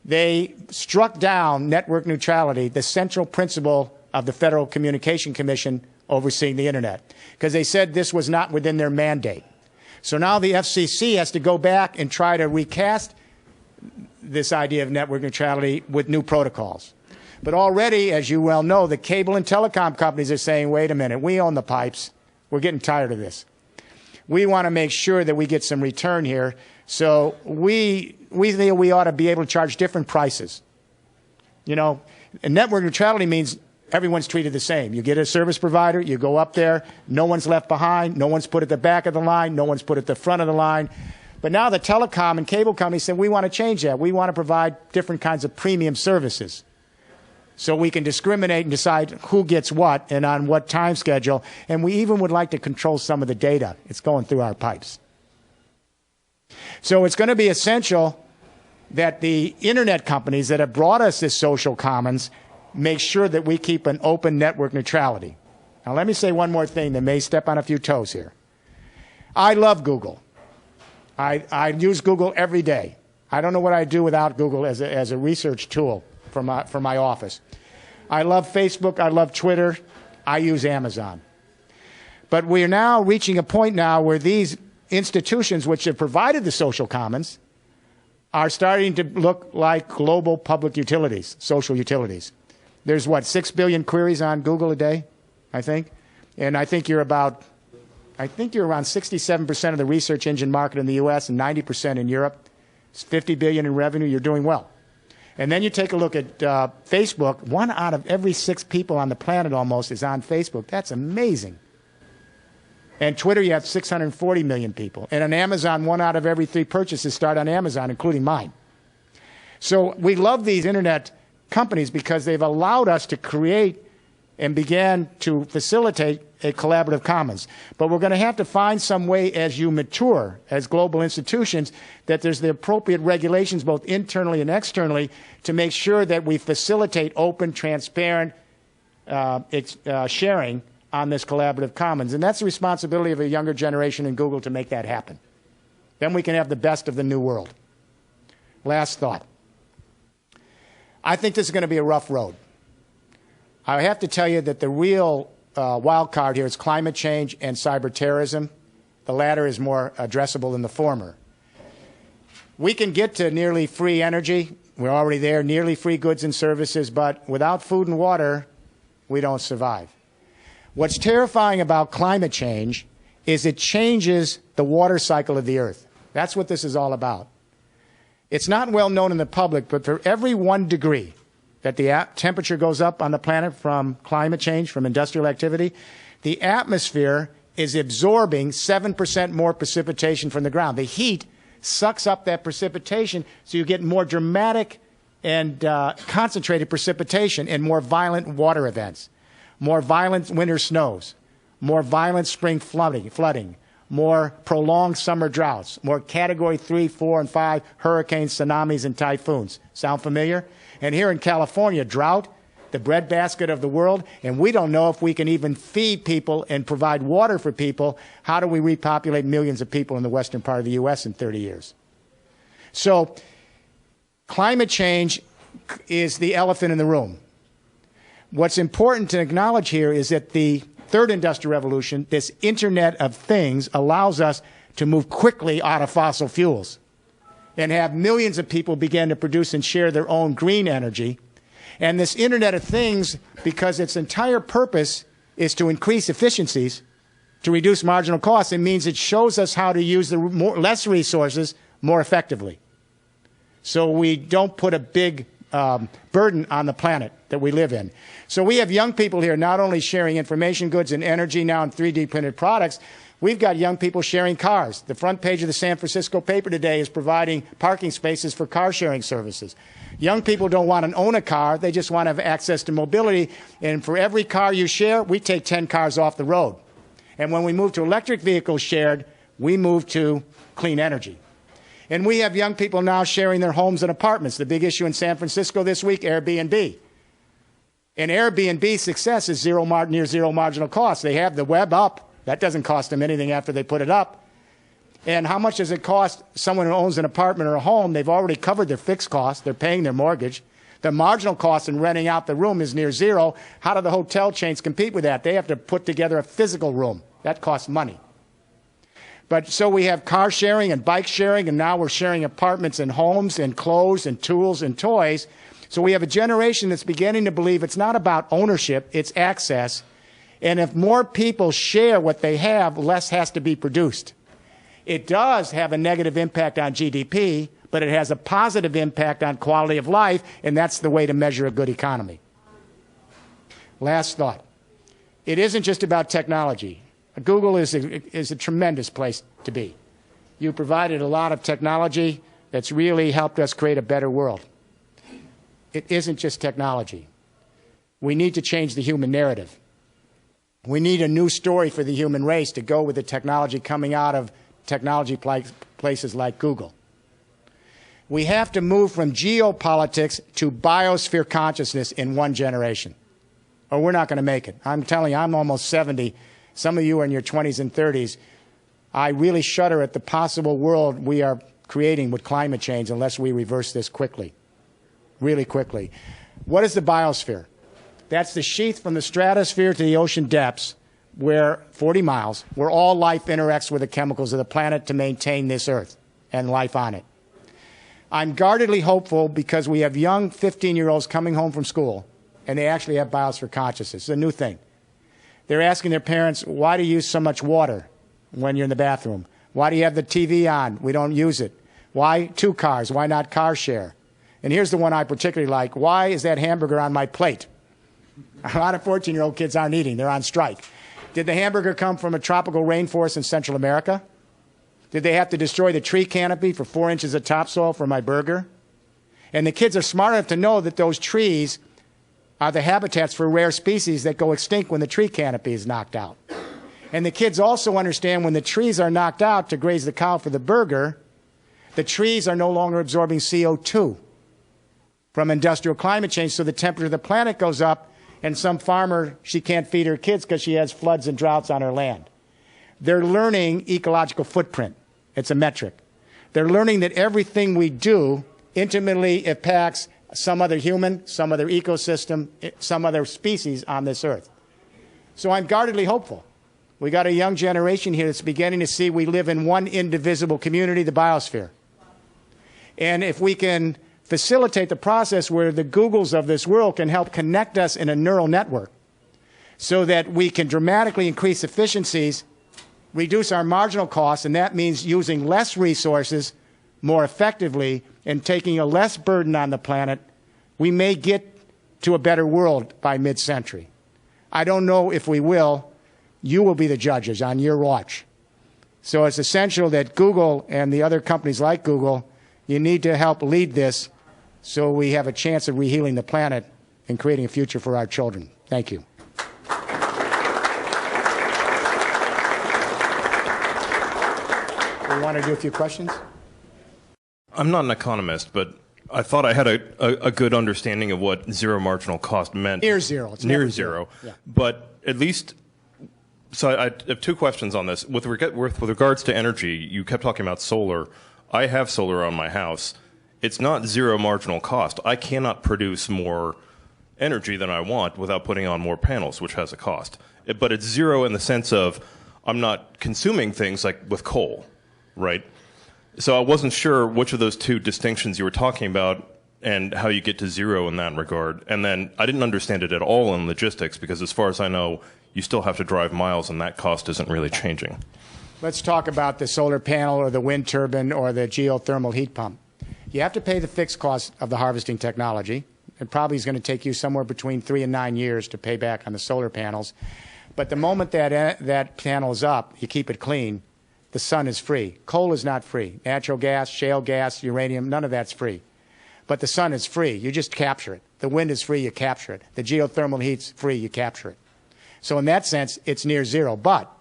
they struck down network neutrality, the central principle of the Federal Communication Commission overseeing the Internet, because they said this was not within their mandate. So now the FCC has to go back and try to recast this idea of network neutrality with new protocols. But already, as you well know, the cable and telecom companies are saying, wait a minute, we own the pipes. We're getting tired of this. We want to make sure that we get some return here. So we think we ought to be able to charge different prices. You know, and network neutrality means everyone's treated the same. You get a service provider, you go up there, no one's left behind, no one's put at the back of the line, no one's put at the front of the line. But now the telecom and cable companies said, we want to change that. We want to provide different kinds of premium services so we can discriminate and decide who gets what and on what time schedule. And we even would like to control some of the data. It's going through our pipes. So it's going to be essential that the internet companies that have brought us this social commons make sure that we keep an open network neutrality. Now let me say one more thing that may step on a few toes here. I love Google. I use Google every day. I don't know what I'd do without Google as a research tool for my office. I love Facebook. I love Twitter. I use Amazon. But we are now reaching a point now where these institutions which have provided the social commons are starting to look like global public utilities, social utilities. There's, what, 6 billion queries on Google a day, I think? And I think you're around 67% of the research engine market in the U.S. and 90% in Europe. It's 50 billion in revenue. You're doing well. And then you take a look at Facebook. 1 out of every 6 people on the planet almost is on Facebook. That's amazing. And Twitter, you have 640 million people. And on Amazon, 1 out of every 3 purchases start on Amazon, including mine. So we love these internet companies because they've allowed us to create and began to facilitate a collaborative commons. But we're going to have to find some way as you mature as global institutions that there's the appropriate regulations both internally and externally to make sure that we facilitate open, transparent sharing on this collaborative commons. And that's the responsibility of a younger generation in Google to make that happen. Then we can have the best of the new world. Last thought. I think this is going to be a rough road. I have to tell you that the real wild card here is climate change and cyber terrorism. The latter is more addressable than the former. We can get to nearly free energy. We're already there, nearly free goods and services, but without food and water, we don't survive. What's terrifying about climate change is it changes the water cycle of the earth. That's what this is all about. It's not well known in the public, but for every 1 degree that the temperature goes up on the planet from climate change, from industrial activity, the atmosphere is absorbing 7% more precipitation from the ground. The heat sucks up that precipitation, so you get more dramatic and concentrated precipitation and more violent water events, more violent winter snows, more violent spring flooding, more prolonged summer droughts, more Category 3, 4, and 5 hurricanes, tsunamis, and typhoons. Sound familiar? And here in California, drought, the breadbasket of the world, and we don't know if we can even feed people and provide water for people. How do we repopulate millions of people in the western part of the U.S. in 30 years? So climate change is the elephant in the room. What's important to acknowledge here is that the third industrial revolution, this Internet of Things, allows us to move quickly out of fossil fuels and have millions of people begin to produce and share their own green energy. And this Internet of Things, because its entire purpose is to increase efficiencies, to reduce marginal costs, it means it shows us how to use the less resources more effectively. So we don't put a big burden on the planet that we live in. So we have young people here not only sharing information goods and energy now in 3D printed products, we've got young people sharing cars. The front page of the San Francisco paper today is providing parking spaces for car sharing services. Young people don't want to own a car, they just want to have access to mobility, and for every car you share, we take 10 cars off the road. And when we move to electric vehicles shared, we move to clean energy. And we have young people now sharing their homes and apartments. The big issue in San Francisco this week, Airbnb. And Airbnb's success is near zero marginal cost. They have the web up. That doesn't cost them anything after they put it up. And how much does it cost someone who owns an apartment or a home? They've already covered their fixed costs. They're paying their mortgage. The marginal cost in renting out the room is near zero. How do the hotel chains compete with that? They have to put together a physical room. That costs money. But so we have car sharing and bike sharing, and now we're sharing apartments and homes and clothes and tools and toys. So we have a generation that's beginning to believe it's not about ownership, it's access. And if more people share what they have, less has to be produced. It does have a negative impact on GDP, but it has a positive impact on quality of life, and that's the way to measure a good economy. Last thought. It isn't just about technology. Google is a tremendous place to be. You provided a lot of technology that's really helped us create a better world. It isn't just technology. We need to change the human narrative. We need a new story for the human race to go with the technology coming out of technology places like Google. We have to move from geopolitics to biosphere consciousness in one generation, or we're not going to make it. I'm telling you, I'm almost 70. Some of you are in your 20s and 30s. I really shudder at the possible world we are creating with climate change unless we reverse this quickly, really quickly. What is the biosphere? That's the sheath from the stratosphere to the ocean depths, where 40 miles, where all life interacts with the chemicals of the planet to maintain this Earth and life on it. I'm guardedly hopeful because we have young 15-year-olds coming home from school, and they actually have biosphere consciousness. It's a new thing. They're asking their parents, why do you use so much water when you're in the bathroom? Why do you have the TV on? We don't use it. Why 2 cars? Why not car share? And here's the one I particularly like. Why is that hamburger on my plate? A lot of 14-year-old kids aren't eating. They're on strike. Did the hamburger come from a tropical rainforest in Central America? Did they have to destroy the tree canopy for 4 inches of topsoil for my burger? And the kids are smart enough to know that those trees are the habitats for rare species that go extinct when the tree canopy is knocked out. And the kids also understand when the trees are knocked out to graze the cow for the burger, the trees are no longer absorbing CO2 from industrial climate change, so the temperature of the planet goes up, and some farmer, she can't feed her kids because she has floods and droughts on her land. They're learning ecological footprint. It's a metric. They're learning that everything we do intimately impacts some other human, some other ecosystem, some other species on this earth. So I'm guardedly hopeful. We got a young generation here that's beginning to see we live in one indivisible community, the biosphere. And if we can facilitate the process where the Googles of this world can help connect us in a neural network so that we can dramatically increase efficiencies, reduce our marginal costs, and that means using less resources more effectively and taking a less burden on the planet, we may get to a better world by mid-century. I don't know if we will. You will be the judges on your watch. So it's essential that Google and the other companies like Google, you need to help lead this so we have a chance of rehealing the planet and creating a future for our children. Thank you. We want to do a few questions? I'm not an economist, but I thought I had a good understanding of what zero marginal cost meant. Near zero. It's near zero. Yeah. But at least, so I have 2 questions on this. With regards to energy, you kept talking about solar. I have solar on my house. It's not zero marginal cost. I cannot produce more energy than I want without putting on more panels, which has a cost. But it's zero in the sense of I'm not consuming things like with coal, right? So I wasn't sure which of those 2 distinctions you were talking about and how you get to zero in that regard. And then I didn't understand it at all in logistics because as far as I know, you still have to drive miles and that cost isn't really changing. Let's talk about the solar panel or the wind turbine or the geothermal heat pump. You have to pay the fixed cost of the harvesting technology. It probably is going to take you somewhere between 3 and 9 years to pay back on the solar panels. But the moment that panel is up, you keep it clean, the sun is free. Coal is not free. Natural gas, shale gas, uranium, none of that's free. But the sun is free. You just capture it. The wind is free. You capture it. The geothermal heat's free. You capture it. So in that sense, it's near zero. But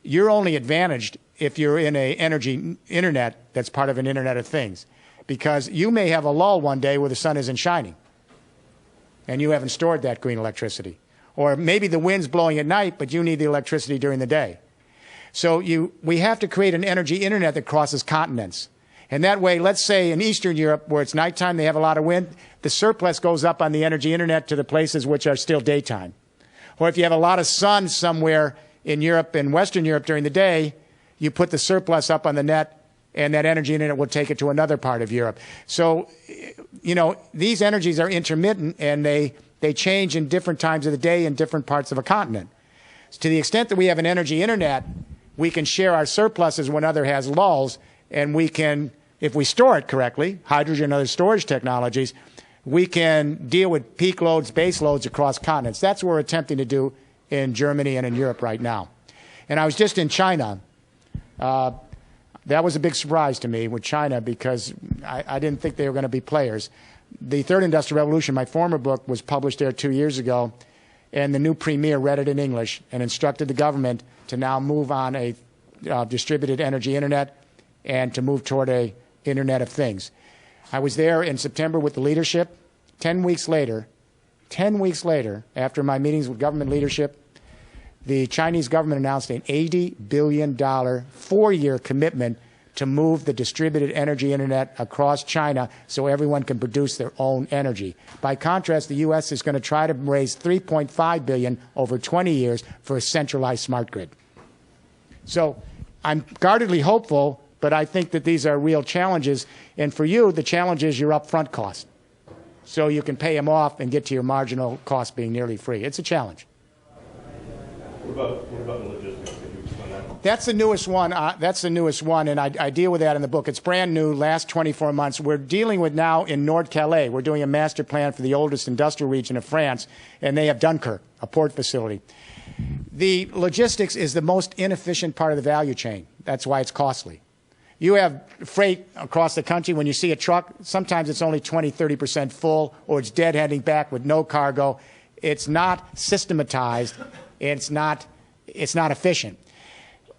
you're only advantaged if you're in an energy internet that's part of an Internet of Things. Because you may have a lull one day where the sun isn't shining. And you haven't stored that green electricity. Or maybe the wind's blowing at night, but you need the electricity during the day. So we have to create an energy internet that crosses continents. And that way, let's say in Eastern Europe, where it's nighttime, they have a lot of wind, the surplus goes up on the energy internet to the places which are still daytime. Or if you have a lot of sun somewhere in Europe and Western Europe during the day, you put the surplus up on the net, and that energy internet will take it to another part of Europe. So, you know, these energies are intermittent, and they change in different times of the day in different parts of a continent. So to the extent that we have an energy internet, we can share our surpluses when other has lulls, and we can, if we store it correctly, hydrogen and other storage technologies, we can deal with peak loads, base loads across continents. That's what we're attempting to do in Germany and in Europe right now. And I was just in China. That was a big surprise to me with China because I didn't think they were going to be players. The Third Industrial Revolution, my former book, was published there 2 years ago, and the new premier read it in English and instructed the government to now move on a distributed energy internet and to move toward a Internet of Things. I was there in September with the leadership. 10 weeks later, after my meetings with government leadership, the Chinese government announced an $80 billion 4-year commitment to move the distributed energy internet across China so everyone can produce their own energy. By contrast, the U.S. is going to try to raise $3.5 billion over 20 years for a centralized smart grid. So I'm guardedly hopeful, but I think that these are real challenges. And for you, the challenge is your upfront cost. So you can pay them off and get to your marginal cost being nearly free. It's a challenge. What about the logistics? Can you explain that? That's the newest one, and I deal with that in the book. It's brand new, last 24 months. We're dealing with now in Nord-Calais. We're doing a master plan for the oldest industrial region of France, and they have Dunkirk, a port facility. The logistics is the most inefficient part of the value chain. That's why it's costly. You have freight across the country. When you see a truck, sometimes it's only 20, 30% full, or it's dead heading back with no cargo. It's not systematized. It's not efficient.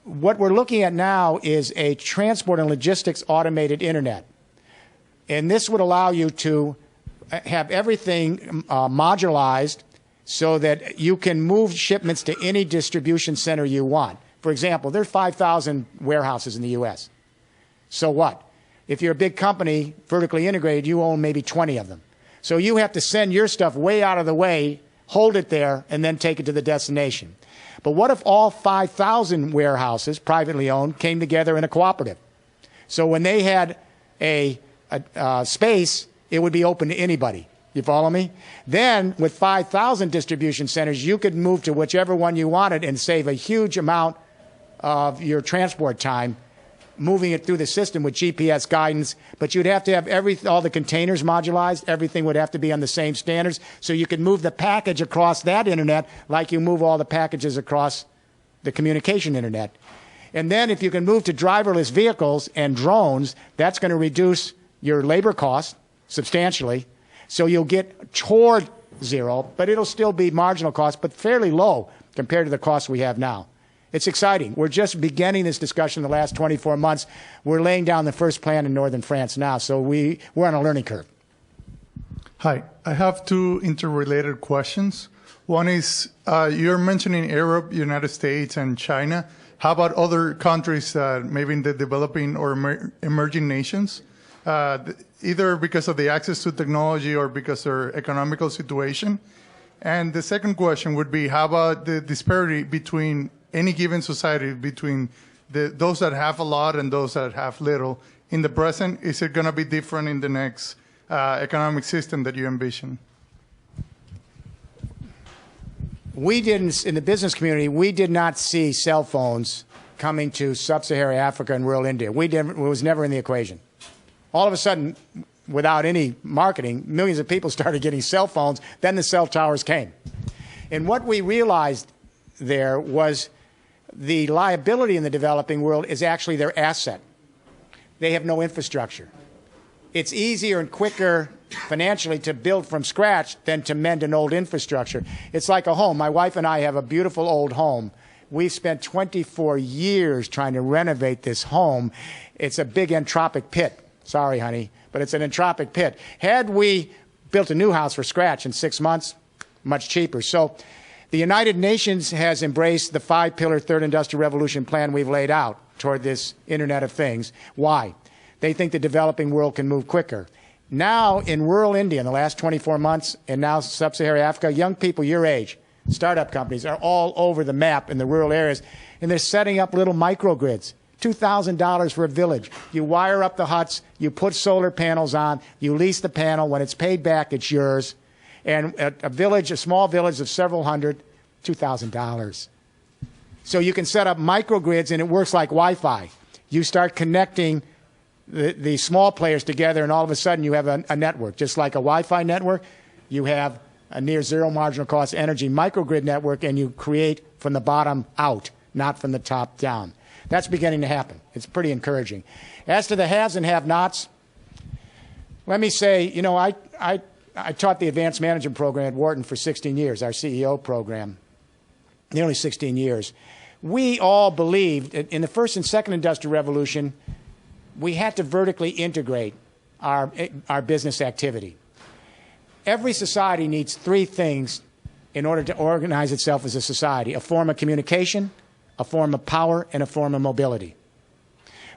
What we're looking at now is a transport and logistics automated internet. And this would allow you to have everything modularized so that you can move shipments to any distribution center you want. For example, there are 5,000 warehouses in the U.S. So what? If you're a big company, vertically integrated, you own maybe 20 of them. So you have to send your stuff way out of the way, hold it there, and then take it to the destination. But what if all 5,000 warehouses, privately owned, came together in a cooperative? So when they had a space, it would be open to anybody. You follow me? Then, with 5,000 distribution centers, you could move to whichever one you wanted and save a huge amount of your transport time moving it through the system with GPS guidance, but you'd have to have all the containers modularized. Everything would have to be on the same standards, so you could move the package across that internet like you move all the packages across the communication internet. And then if you can move to driverless vehicles and drones, that's going to reduce your labor costs substantially, so you'll get toward zero, but it'll still be marginal cost, but fairly low compared to the costs we have now. It's exciting. We're just beginning this discussion in the last 24 months. We're laying down the first plan in northern France now, so we're on a learning curve. Hi. I have two interrelated questions. One is, you're mentioning Europe, United States, and China. How about other countries, maybe in the developing or emerging nations, either because of the access to technology or because of their economical situation? And the second question would be, how about the disparity between any given society, between those that have a lot and those that have little? In the present, is it going to be different in the next economic system that you envision? We didn't, in the business community, we did not see cell phones coming to sub-Saharan Africa and rural India. It was never in the equation. All of a sudden, without any marketing, millions of people started getting cell phones, then the cell towers came. And what we realized there was the liability in the developing world is actually their asset. They have no infrastructure. It's easier and quicker financially to build from scratch than to mend an old infrastructure. It's like a home. My wife and I have a beautiful old home. We've spent 24 years trying to renovate this home. It's a big entropic pit. Sorry, honey, but it's an entropic pit. Had we built a new house for scratch in 6 months, much cheaper. So the United Nations has embraced the 5-pillar Third Industrial Revolution plan we've laid out toward this Internet of Things. Why? They think the developing world can move quicker. Now, in rural India, in the last 24 months, and now sub-Saharan Africa, young people your age, startup companies, are all over the map in the rural areas, and they're setting up little microgrids, $2,000 for a village. You wire up the huts, you put solar panels on, you lease the panel. When it's paid back, it's yours. And a small village of several hundred, $2,000. So you can set up microgrids, and it works like Wi-Fi. You start connecting the small players together, and all of a sudden you have a network. Just like a Wi-Fi network, you have a near zero marginal cost energy microgrid network, and you create from the bottom out, not from the top down. That's beginning to happen. It's pretty encouraging. As to the haves and have-nots, let me say, you know, I taught the advanced management program at Wharton for 16 years, our CEO program, nearly 16 years. We all believed in the first and second industrial revolution, we had to vertically integrate our business activity. Every society needs three things in order to organize itself as a society: a form of communication, a form of power, and a form of mobility.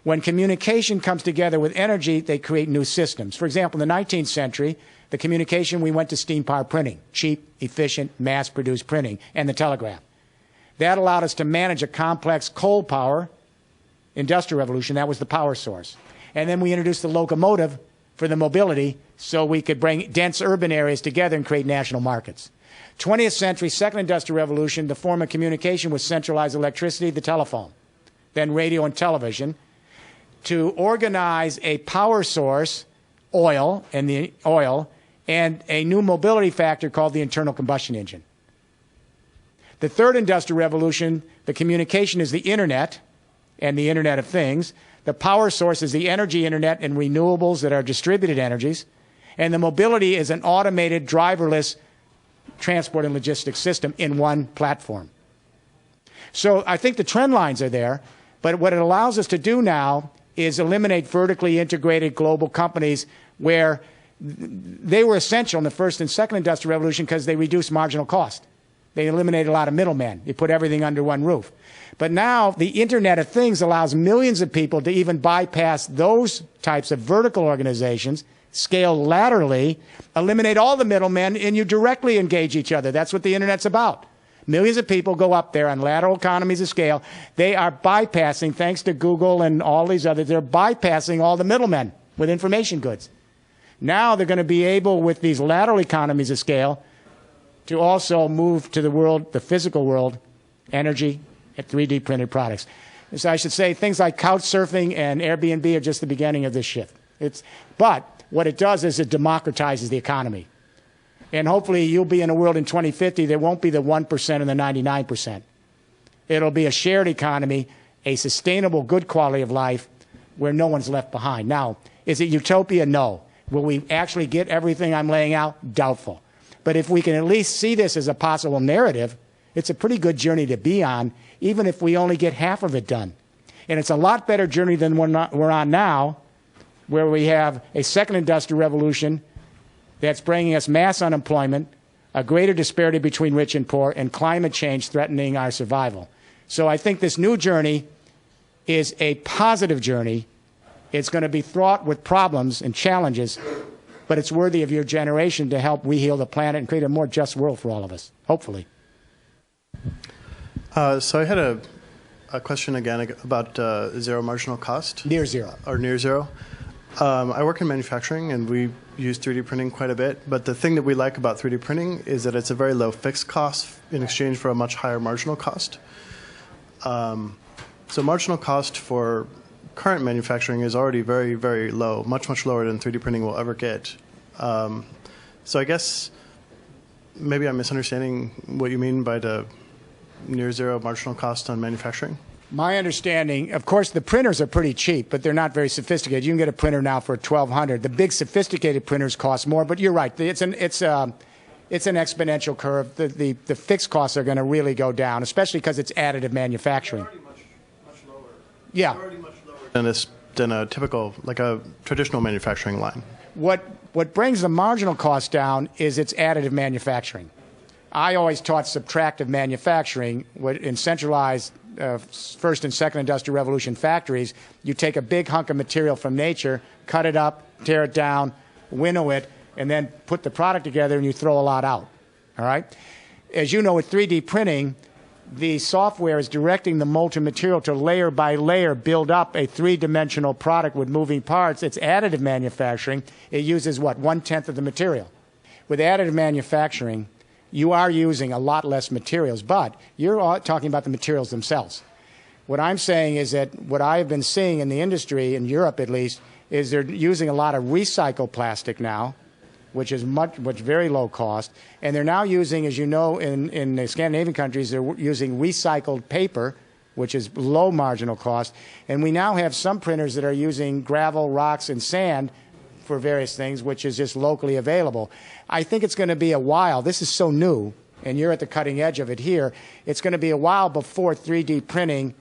When communication comes together with energy, they create new systems. For example, in the 19th century, the communication, we went to steam power printing, cheap, efficient, mass-produced printing, and the telegraph. That allowed us to manage a complex coal power industrial revolution. That was the power source. And then we introduced the locomotive for the mobility so we could bring dense urban areas together and create national markets. 20th century, second industrial revolution, the form of communication was centralized electricity, the telephone, then radio and television, to organize a power source, oil, and a new mobility factor called the internal combustion engine. The third industrial revolution, the communication is the internet and the Internet of Things. The power source is the energy internet and renewables that are distributed energies. And the mobility is an automated, driverless transport and logistics system in one platform. So I think the trend lines are there, but what it allows us to do now is eliminate vertically integrated global companies where they were essential in the first and second industrial revolution because they reduced marginal cost. They eliminated a lot of middlemen. They put everything under one roof. But now the Internet of Things allows millions of people to even bypass those types of vertical organizations, scale laterally, eliminate all the middlemen, and you directly engage each other. That's what the Internet's about. Millions of people go up there on lateral economies of scale. They are bypassing, thanks to Google and all these others, they're bypassing all the middlemen with information goods. Now they're going to be able, with these lateral economies of scale, to also move to the world, the physical world, energy, and 3D printed products. So I should say things like couch surfing and Airbnb are just the beginning of this shift. But what it does is it democratizes the economy. And hopefully you'll be in a world in 2050 that won't be the 1% and the 99%. It'll be a shared economy, a sustainable, good quality of life where no one's left behind. Now, is it utopia? No. Will we actually get everything I'm laying out? Doubtful. But if we can at least see this as a possible narrative, it's a pretty good journey to be on, even if we only get half of it done. And it's a lot better journey than we're on now, where we have a second industrial revolution that's bringing us mass unemployment, a greater disparity between rich and poor, and climate change threatening our survival. So I think this new journey is a positive journey. It's going to be fraught with problems and challenges, but it's worthy of your generation to help we heal the planet and create a more just world for all of us, hopefully. So I had a question again about zero marginal cost. Near zero. Or near zero. I work in manufacturing, and we use 3D printing quite a bit. But the thing that we like about 3D printing is that it's a very low fixed cost in exchange for a much higher marginal cost. So marginal cost for current manufacturing is already very, very low, much, much lower than 3D printing will ever get. So I guess maybe I'm misunderstanding what you mean by the near zero marginal cost on manufacturing. My understanding, of course, the printers are pretty cheap, but they're not very sophisticated. You can get a printer now for $1,200. The big sophisticated printers cost more, but you're right. It's an exponential curve. The fixed costs are going to really go down, especially because it's additive manufacturing. It's already much lower. Yeah. It's already much lower than a typical, like a traditional manufacturing line. What brings the marginal cost down is its additive manufacturing. I always taught subtractive manufacturing in centralized first and second industrial revolution factories. You take a big hunk of material from nature, cut it up, tear it down, winnow it, and then put the product together and you throw a lot out. All right? As you know, with 3D printing, the software is directing the molten material to layer by layer build up a three-dimensional product with moving parts. It's additive manufacturing. It uses, what, 1/10 of the material. With additive manufacturing, you are using a lot less materials, but you're talking about the materials themselves. What I'm saying is that what I've been seeing in the industry, in Europe at least, is they're using a lot of recycled plastic now, which is very low cost, and they're now using, as you know, in the Scandinavian countries, they're using recycled paper, which is low marginal cost, and we now have some printers that are using gravel, rocks, and sand for various things, which is just locally available. I think it's going to be a while. This is so new, and you're at the cutting edge of it here. It's going to be a while before 3D printing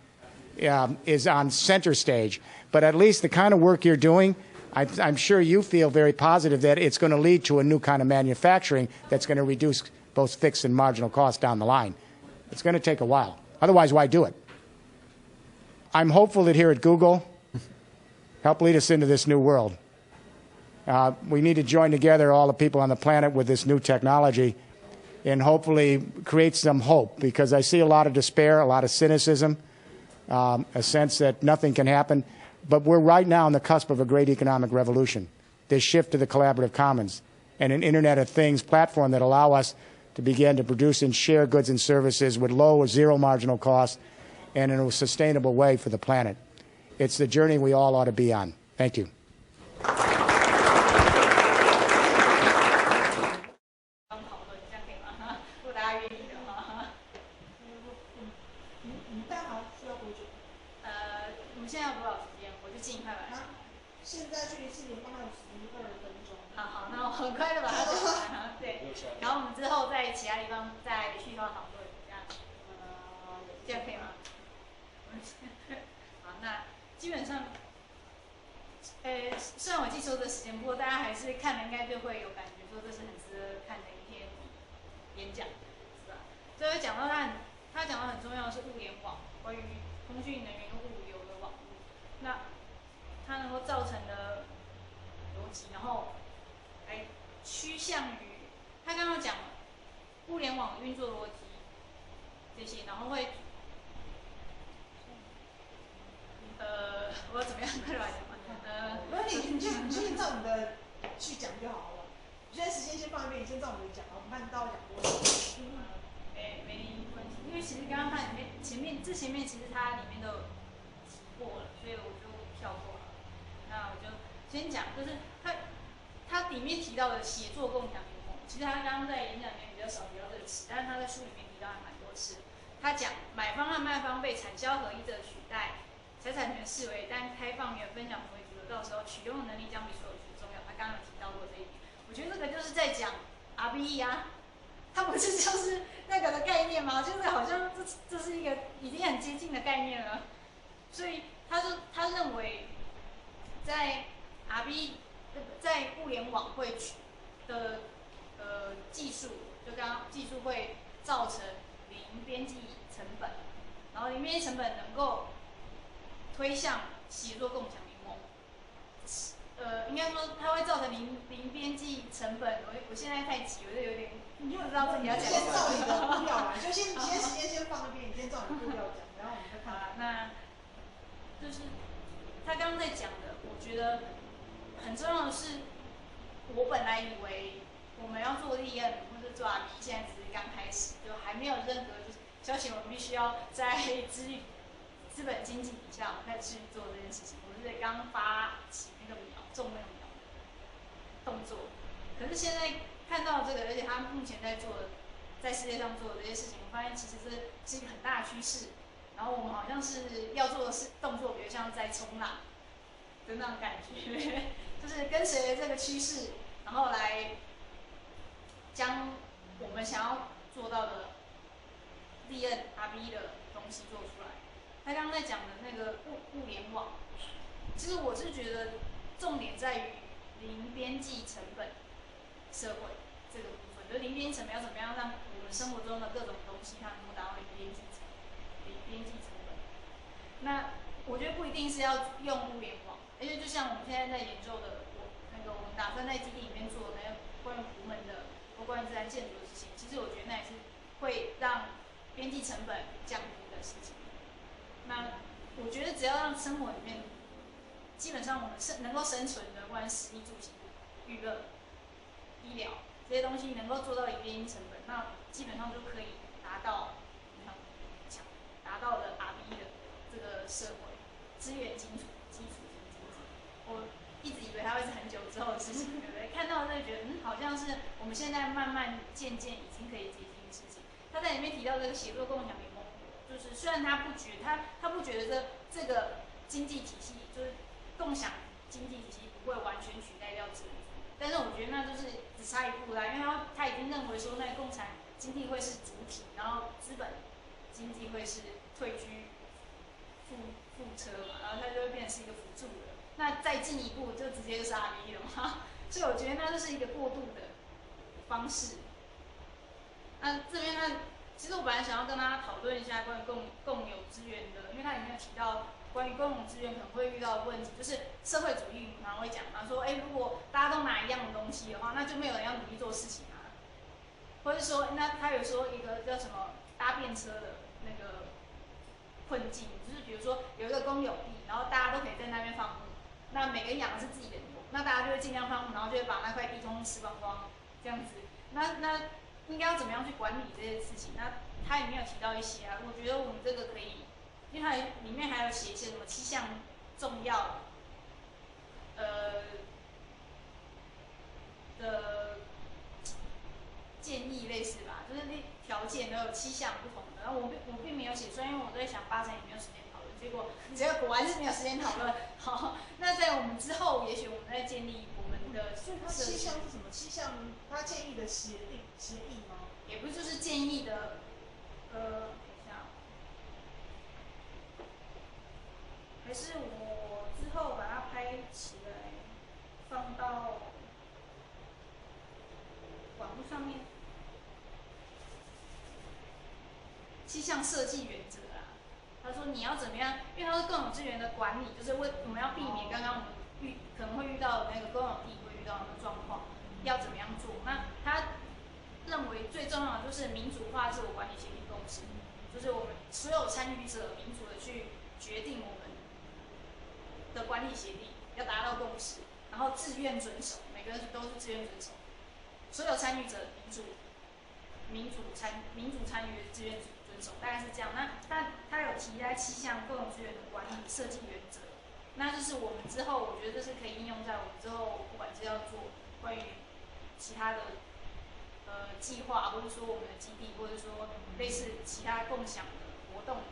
is on center stage. But at least the kind of work you're doing, I'm sure you feel very positive that it's going to lead to a new kind of manufacturing that's going to reduce both fixed and marginal costs down the line. It's going to take a while. Otherwise, why do it? I'm hopeful that here at Google, help lead us into this new world. We need to join together all the people on the planet with this new technology and hopefully create some hope, because I see a lot of despair, a lot of cynicism, a sense that nothing can happen. But we're right now on the cusp of a great economic revolution, this shift to the collaborative commons and an Internet of Things platform that allow us to begin to produce and share goods and services with low or zero marginal cost and in a sustainable way for the planet. It's the journey we all ought to be on. Thank you.现在距离4点半还有12分钟。好，那我很快的把它讲完。对，然后我们之后在其他地方再续讨论，这样可以吗？好，那基本上，虽然我记说的时间，不过大家还是看了应该就会有感觉，说这是很值得看的一篇演讲，是吧？所以讲到他讲到很重要的是物联网，关于通讯、能源、物流的网络，那它能够造成的逻辑，然后来趋向于他刚刚讲物联网运作逻辑这些，然后会我要怎么样快把它讲完？你先照你的去讲就好了。现在时间先放一边，你先照你的讲，我们看到讲多少。没问题，因为其实刚刚它里面前面其实它里面都有提过了，所以我就跳过了。那我就先讲，就是它里面提到的协作共享联盟，其实他刚刚在演讲里面比较少提到这个词，但是他在书里面提到还蛮多次。他讲买方和卖方被产销合一的取代，财产权视为单开放原分享为主的，到时候取用的能力将比所有权重要。他刚刚有提到过这一点，我觉得这个就是在讲 RBE 啊，它不是就是那个的概念吗？就是好像这是一个已经很接近的概念了，所以他认为。在 RB 在物联网会的技术，就刚刚技术会造成零边际成本，然后零边际成本能够推向协作共享联盟。应该说它会造成零边际成本。我现在太急，我就有点不知道自己要讲什么。先照你的步调来，就先时间先放一边，你先照你的步调讲，然后我们再看。好，那就是他刚刚在讲的。我觉得很重要的是，我本来以为我们要做立案或者做 RB， 现在只是刚开始，就还没有任何就是消息，我们必须要在资本经济底下，我们开始去做这件事情。我是在刚发起那个种那个苗的动作，可是现在看到这个，而且他目前在世界上做的这些事情，我发现其实这是一个很大的趋势。然后我们好像是要做的动作，比如像在冲浪。的那种感觉，就是跟随这个趋势，然后来将我们想要做到的立案 RB 的东西做出来。他刚刚在讲的那个物联网，其实我是觉得重点在于零边际成本社会这个部分，就是零边际成本要怎么样让我们生活中的各种东西它能够达到零边际成本。那我觉得不一定是要用物联网。而且就像我们现在在研究的，我们打算在基地里面做的那个关于湖门的或关于自然建筑的事情，其实我觉得那也是会让边际成本降低的事情。那我觉得只要让生活里面，基本上我们能够生存的，不管食衣住行、娱乐、医疗这些东西能够做到零边际成本，那基本上就可以达到了 RB 的这个社会资源基础经济。我一直以为它会是很久之后的事情，对不对？看到就觉得，好像是我们现在慢慢渐渐已经可以接近的事情。他在里面提到这个协作共享联盟，就是虽然他不觉得这个经济体系就是共享经济体系不会完全取代掉资本主义，但是我觉得那就是只差一步啦，因为他已经认为说那共产经济会是主体，然后资本经济会是退居副车嘛，然后它就会变成是一个辅助的。那再进一步就直接就是 RB 了嘛，所以我觉得那就是一个过渡的方式。那这边其实我本来想要跟大家讨论一下关于共有资源的，因为它里面有提到关于共有资源可能会遇到的问题，就是社会主义常常会讲嘛，说如果大家都拿一样的东西的话，那就没有人要努力做事情啊。或者说，那他有说一个叫什么搭便车的那个困境，就是比如说有一个公有地，然后大家都可以在那边放牧，那每个人养的是自己的牛，那大家就会尽量放牧，然后就会把那块地通通吃光光，这样子。那应该要怎么样去管理这些事情？那它里面有提到一些啊，我觉得我们这个可以，因为它里面还有写一些什么7项重要的建议类似吧，就是那条件都有7项不同的。然后我并没有写出来，因为我在想8成也没有时间讨论，结果果然是没有时间讨论。好，那在我们之后，也许我们再建立我们的。所以它7项是什么？7项他建议的协议吗？也不是就是建议的，等一下，还是我之后把它拍起来，放到网络上面。7项设计原则啦，他说你要怎么样，因为它是共有资源的管理，就是我们要避免刚刚我们可能会遇到的那个公有地会遇到的状况，要怎么样做？那他认为最重要的就是民主化自我管理协定共识，就是我们所有参与者民主的去决定我们的管理协定，要达到共识，然后自愿遵守，每个人都是自愿遵守，所有参与者民主参与的自愿遵守，大概是这样。那他有提在7项共有资源的管理设计原则，那就是我们之后我觉得这是可以应用在我们之后，不管是要做关于其他的计划，或者说我们的基地，或者说类似其他共享的活动，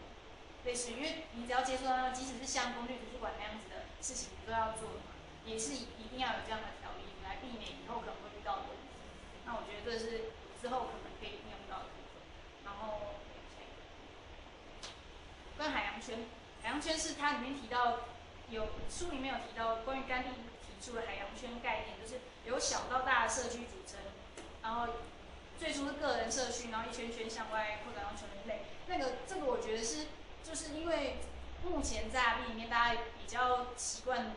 类似，因为你只要接触到，即使是像公寓图书馆那样子的事情，你都要做的嘛，也是一定要有这样的条例来避免以后可能会遇到的问题。那我觉得这是之后可能可以应用到的部分。然后跟海洋圈是它里面提到，书里面有提到关于甘地提出的海洋圈概念，就是由小到大的社区组成，然后最初是个人社区，然后一圈圈向外扩展到全人类。这个我觉得就是因为目前在 RB 里面大家比较习惯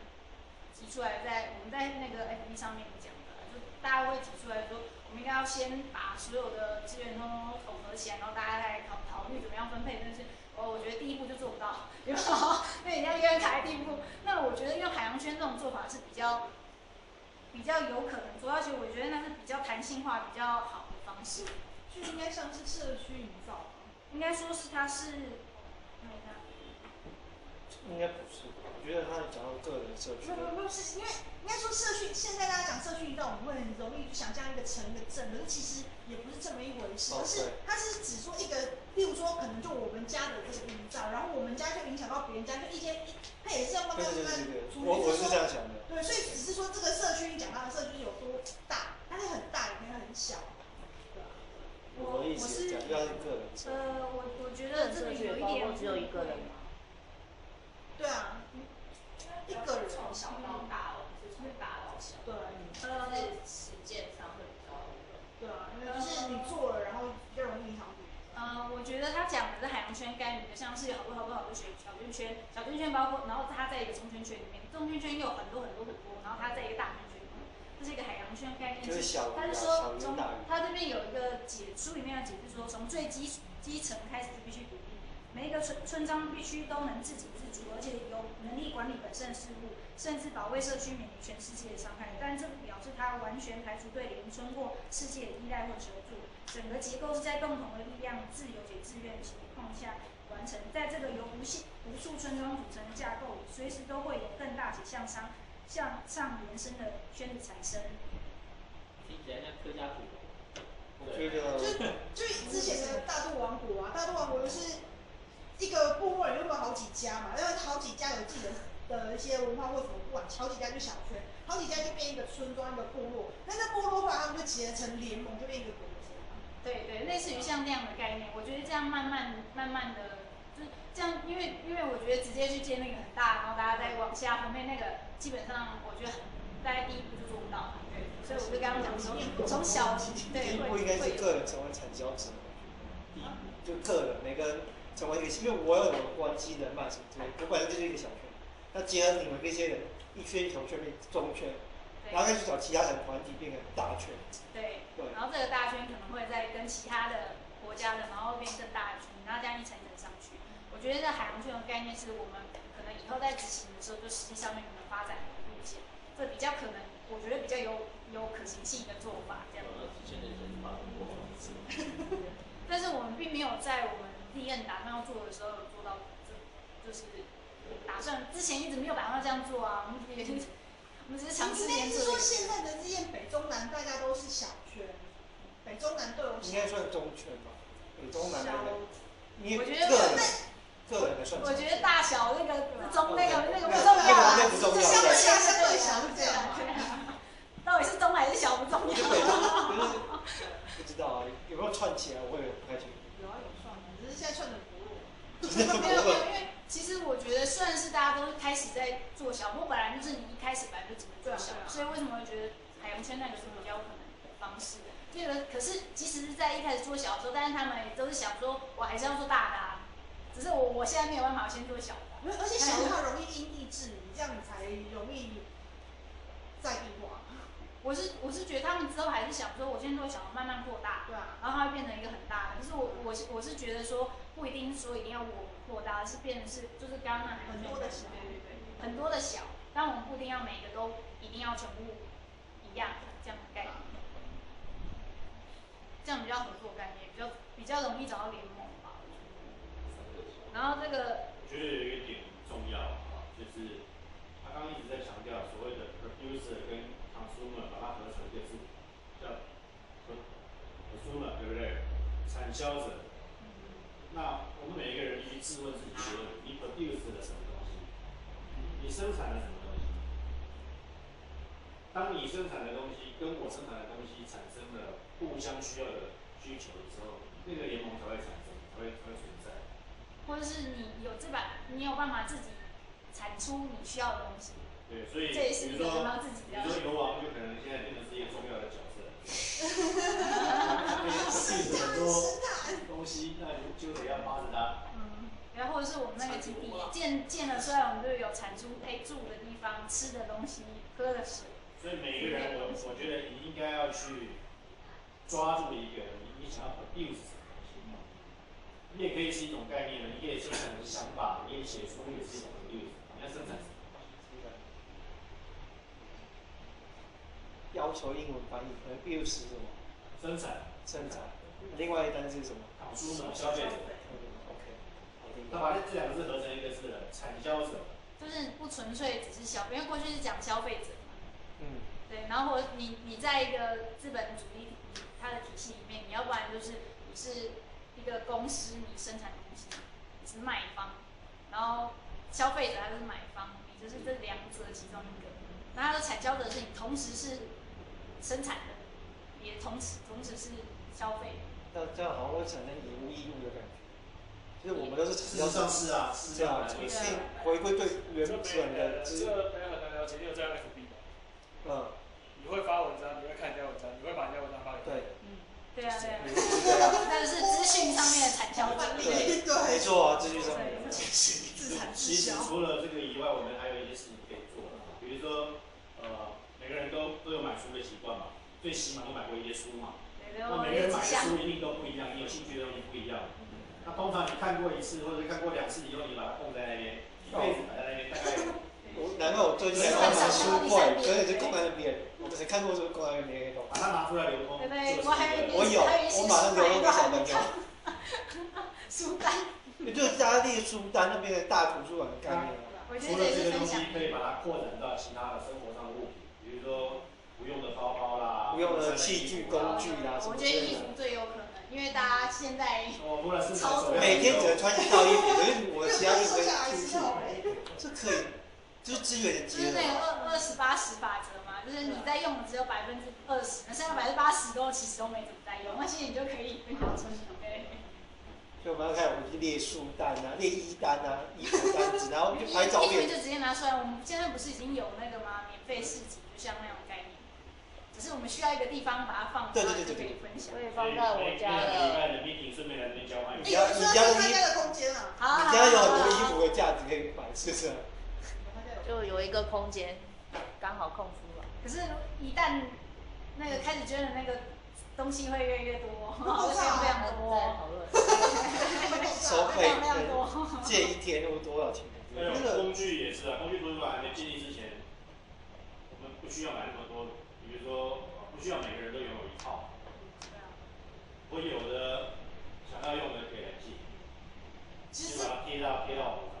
提出来，我们在那个 FB 上面讲的，就大家会提出来说，我们应该要先把所有的资源统合起来，然后大家来讨论怎么样分配。但是我觉得第一步就做不到，对吧？因为你要约卡在第一步。那我觉得用海洋圈这种做法是比较有可能做，而且我觉得那是比较弹性化、比较好的方式。就应该像是社区营造吗？应该说是它是，应该不是，我觉得他讲到个人社区。不是，因为应该说社区，现在大家讲社区营造，我们会很容易就想象一个城一个镇，可是其实也不是这么一回事，而是它是指说一个，例如说可能就我们家的这个营造，然后我们家就影响到别人家，就它也是要慢慢处理。我是这样想的。对，所以只是说这个社区，你讲到的社区有多大，它可以很大，也可以很小。我的意思讲要是个人社区。我觉得这里有一点只有一个人吗？对啊，一个人从小到大哦，不是从大到小。对，是实践上会比较对啊，因为就是你做了，然后比较容易影响别人。我觉得他讲的是海洋圈概念的，像是有好多小圈圈包括，然后它在一个中圈圈里面，中圈圈又有很多，然后它在一个大圈圈里面，这是一个海洋圈概念。就是小鱼。他是说他这边有一个书里面的解释说，从最基基层开始就必须独立，每一个村庄必须都能自给自足，而且有能力管理本身的事务，甚至保卫社区免于全世界的伤害。但这不表示它完全排除对邻村或世界的依赖或求助。整个结构是在共同的力量、自由且自愿的情况下完成。在这个由无数村庄组成的架构里，随时都会有更大且向上延伸的圈子产生。听起来像客家谱。我觉得就之前的大肚王国啊，大肚王国就是一个部落里面有好几家嘛，因为好几家有自己的一些文化或什么，不管好几家就小圈，好几家就变一个村庄一个部落，那部落后来他们就结成联盟，就变一个国家。对对，类似于像这样的概念，我觉得这样慢慢的，就是这样，因为我觉得直接去建那个很大，然后大家再往下后面那个，基本上我觉得大概第一步就做不到。对，所以我就刚刚讲说，从小对，第一步应该是个人成为产销者，就个人每个人成为一个，因为我有关系人脉什么之类，我本身就是一个小圈，那结合你们这些人，一圈一小圈变中圈。然后再去找其他人团体变成大圈，对，然后这个大圈可能会再跟其他的国家的，然后变更大的圈，然后这样一层一层上去。我觉得这海洋圈的概念是我们可能以后在执行的时候，就实际上面可能发展的路线，这比较可能，我觉得比较有可行性的做法这样。但是我们并没有在我们立案打算要做的时候做到，就是打算之前一直没有打算这样做啊，我们也是。我们只是尝试研究。是说现在的日宴北中南大家都是小圈，北中南都有。应该算中圈吧，北中南那个。我觉得个人的算。我觉得大小那个中那个不重要啊，相对小相对小是这样嘛。到底是中还是小不重要。不知道啊，有没有串起来？我也不太清楚。有啊有串，只是现在串的薄弱。没有，因为其实我觉得，虽然是大家都开始在做小，不过本来就是你一开始本来就只能做小，所以为什么会觉得海洋圈那个是比较可能的方式？这个可是即使是在一开始做小的时候，但是他们也都是想说，我还是要做大的啊。只是我现在没有办法先做小的，而且小的话容易因地制宜，这样你才容易在地化。我是觉得他们之后还是想说，我先做小的，慢慢扩大，对啊，然后它会变成一个很大的。可是我是觉得说，不一定说一定要我扩大，是变成是就是刚刚很多的小，对，很多的小，但我们不一定要每个都一定要全部一样这样的概念，这样比较合作概念，比较容易找到联盟吧。然后这个我觉得有一个点重要啊，就是他刚刚一直在强调所谓的 producer 跟 consumer 把它合成一个字叫 consumer， 对不对？产销者。那我们每一个人必须自问自己说，你 produce 了什么东西？你生产了什么东西？当你生产的东西跟我生产的东西产生了互相需要的需求的时候，那个联盟才会产生，才会存在。或者是你有办法自己产出你需要的东西。对，所以这也是比如说油王就可能现在变成是一个重要的角色。很多东西，那就得要扒着它。然后或者是我们那个基地建了，虽然我们就有产出住的地方、吃的东西、喝的水。所以每一个人，我觉得你应该要去抓住一个你想要 produce 什么东西。你也可以是一种概念，你也是一种想法，你也写书也是一种 produce， 你要生产什么东西？要求英文翻译，produce 是什么？生产。另外一单是什么？消费者。他把这两个字合成一个字了，产销者。就是不纯粹只是因为过去是讲消费者嘛。对，然后或者你在一个资本主义它的体系里面，你要不然就是你是一个公司，你生产东西，你是卖方，然后消费者他就是买方，你就是这两者其中一个。然后它的产销者是你同时是生产的，也同时是消费的。这样好像会产生以物易物的感觉。就是我们都是事实上是啊，是这样的，回归对原本的资。这个朋友很难了解，你有在 FB 吗？你会发文章，你会看人家文章，你会把人家文章发给对。对啊。那就是资讯上面的产销者。对，没错啊，资讯上面。其实除了这个以外，我们还有一些事情可以做，比如说每个人都有买书的习惯嘛，最起码都买过一些书嘛。那每个人买的书一定都不一样，你有兴趣的东西不一样。那通常你看过1次或者看过2次以后，你把它供在那边，一辈子摆在那边，大概。难怪我最近在看什么书柜，所以就供在那边。我只看过书供在那边，把它拿出来流通。对对，我有，我马上流通给小朋友。书单。就是大家列书单那边的大图书馆的概念。除了这个东西，可以把它扩展到其他的生活上的物品，比如说不用的包包啦，不用的器具工具啦。我觉得衣服最有可能，因为大家现在每天只能穿1套衣服，可是我其他衣服这可以。就是资源的结合，就是那个20-80法则嘛，就是你在用的只有20%，那剩下80%其实都没怎么在用，那些你就可以分享出去。所以我们要看，我们就列书单啊，列衣单啊，衣服单子，然后就拍照片。就直接拿出来。我们现在不是已经有那个吗？免费市集，就像那种概念。只是我们需要一个地方把它放，对，就可以分享。我也放在我家的。顺便来这边交换。你家的空间啊？你家有很多衣服的架子可以摆，是不是？就有一个空间，刚好空出了。可是，一旦那个开始捐的那个东西会越来越多，非常多。收费非常多，借1天又多少钱？那个工具也是啊，工具图书馆还没建立之前，我们不需要买那么多，比如说不需要每个人都拥有1套。我有的想要用的可以来借，就把它贴到网上。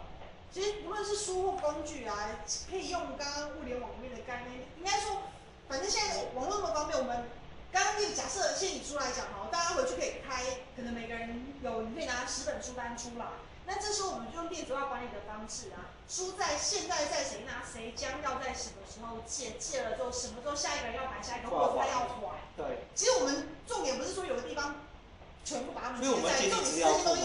其实不论是书或工具啊，可以用刚刚物联网里面的概念。应该说，反正现在网络那么方便，我们刚刚就假设先以书来讲哈，大家回去可以开，可能每个人你可以拿10本书单出来。那这时候我们就用电子化管理的方式啊，书现在在谁拿，谁将要在什么时候借，借了之后什么时候下一个人要买下一个，或者他要还。对。其实我们重点不是说有个地方。全部把它们记在，重点是这些东西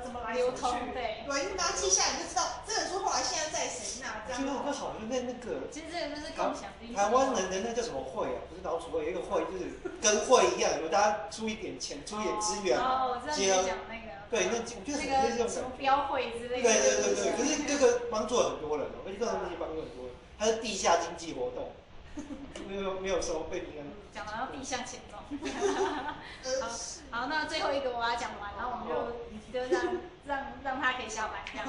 怎么来流通，对，你把它记下来，你就知道这本书后来现在在谁那这样。就更好，就那个。其实这个就是共享的。台湾人的那叫什么会啊？不是老鼠会，有一个会就是跟会一样，有大家出一点钱，出一点资源，结合。讲那个。对，那我觉得那个什么标会之类的。对，可是这个帮助了很多人哦，而且这种东西帮助很多人，它是地下经济活动，没有收费的。讲到地向前走。好，那最后一个我把它讲完，然后我们就让他可以下班这样。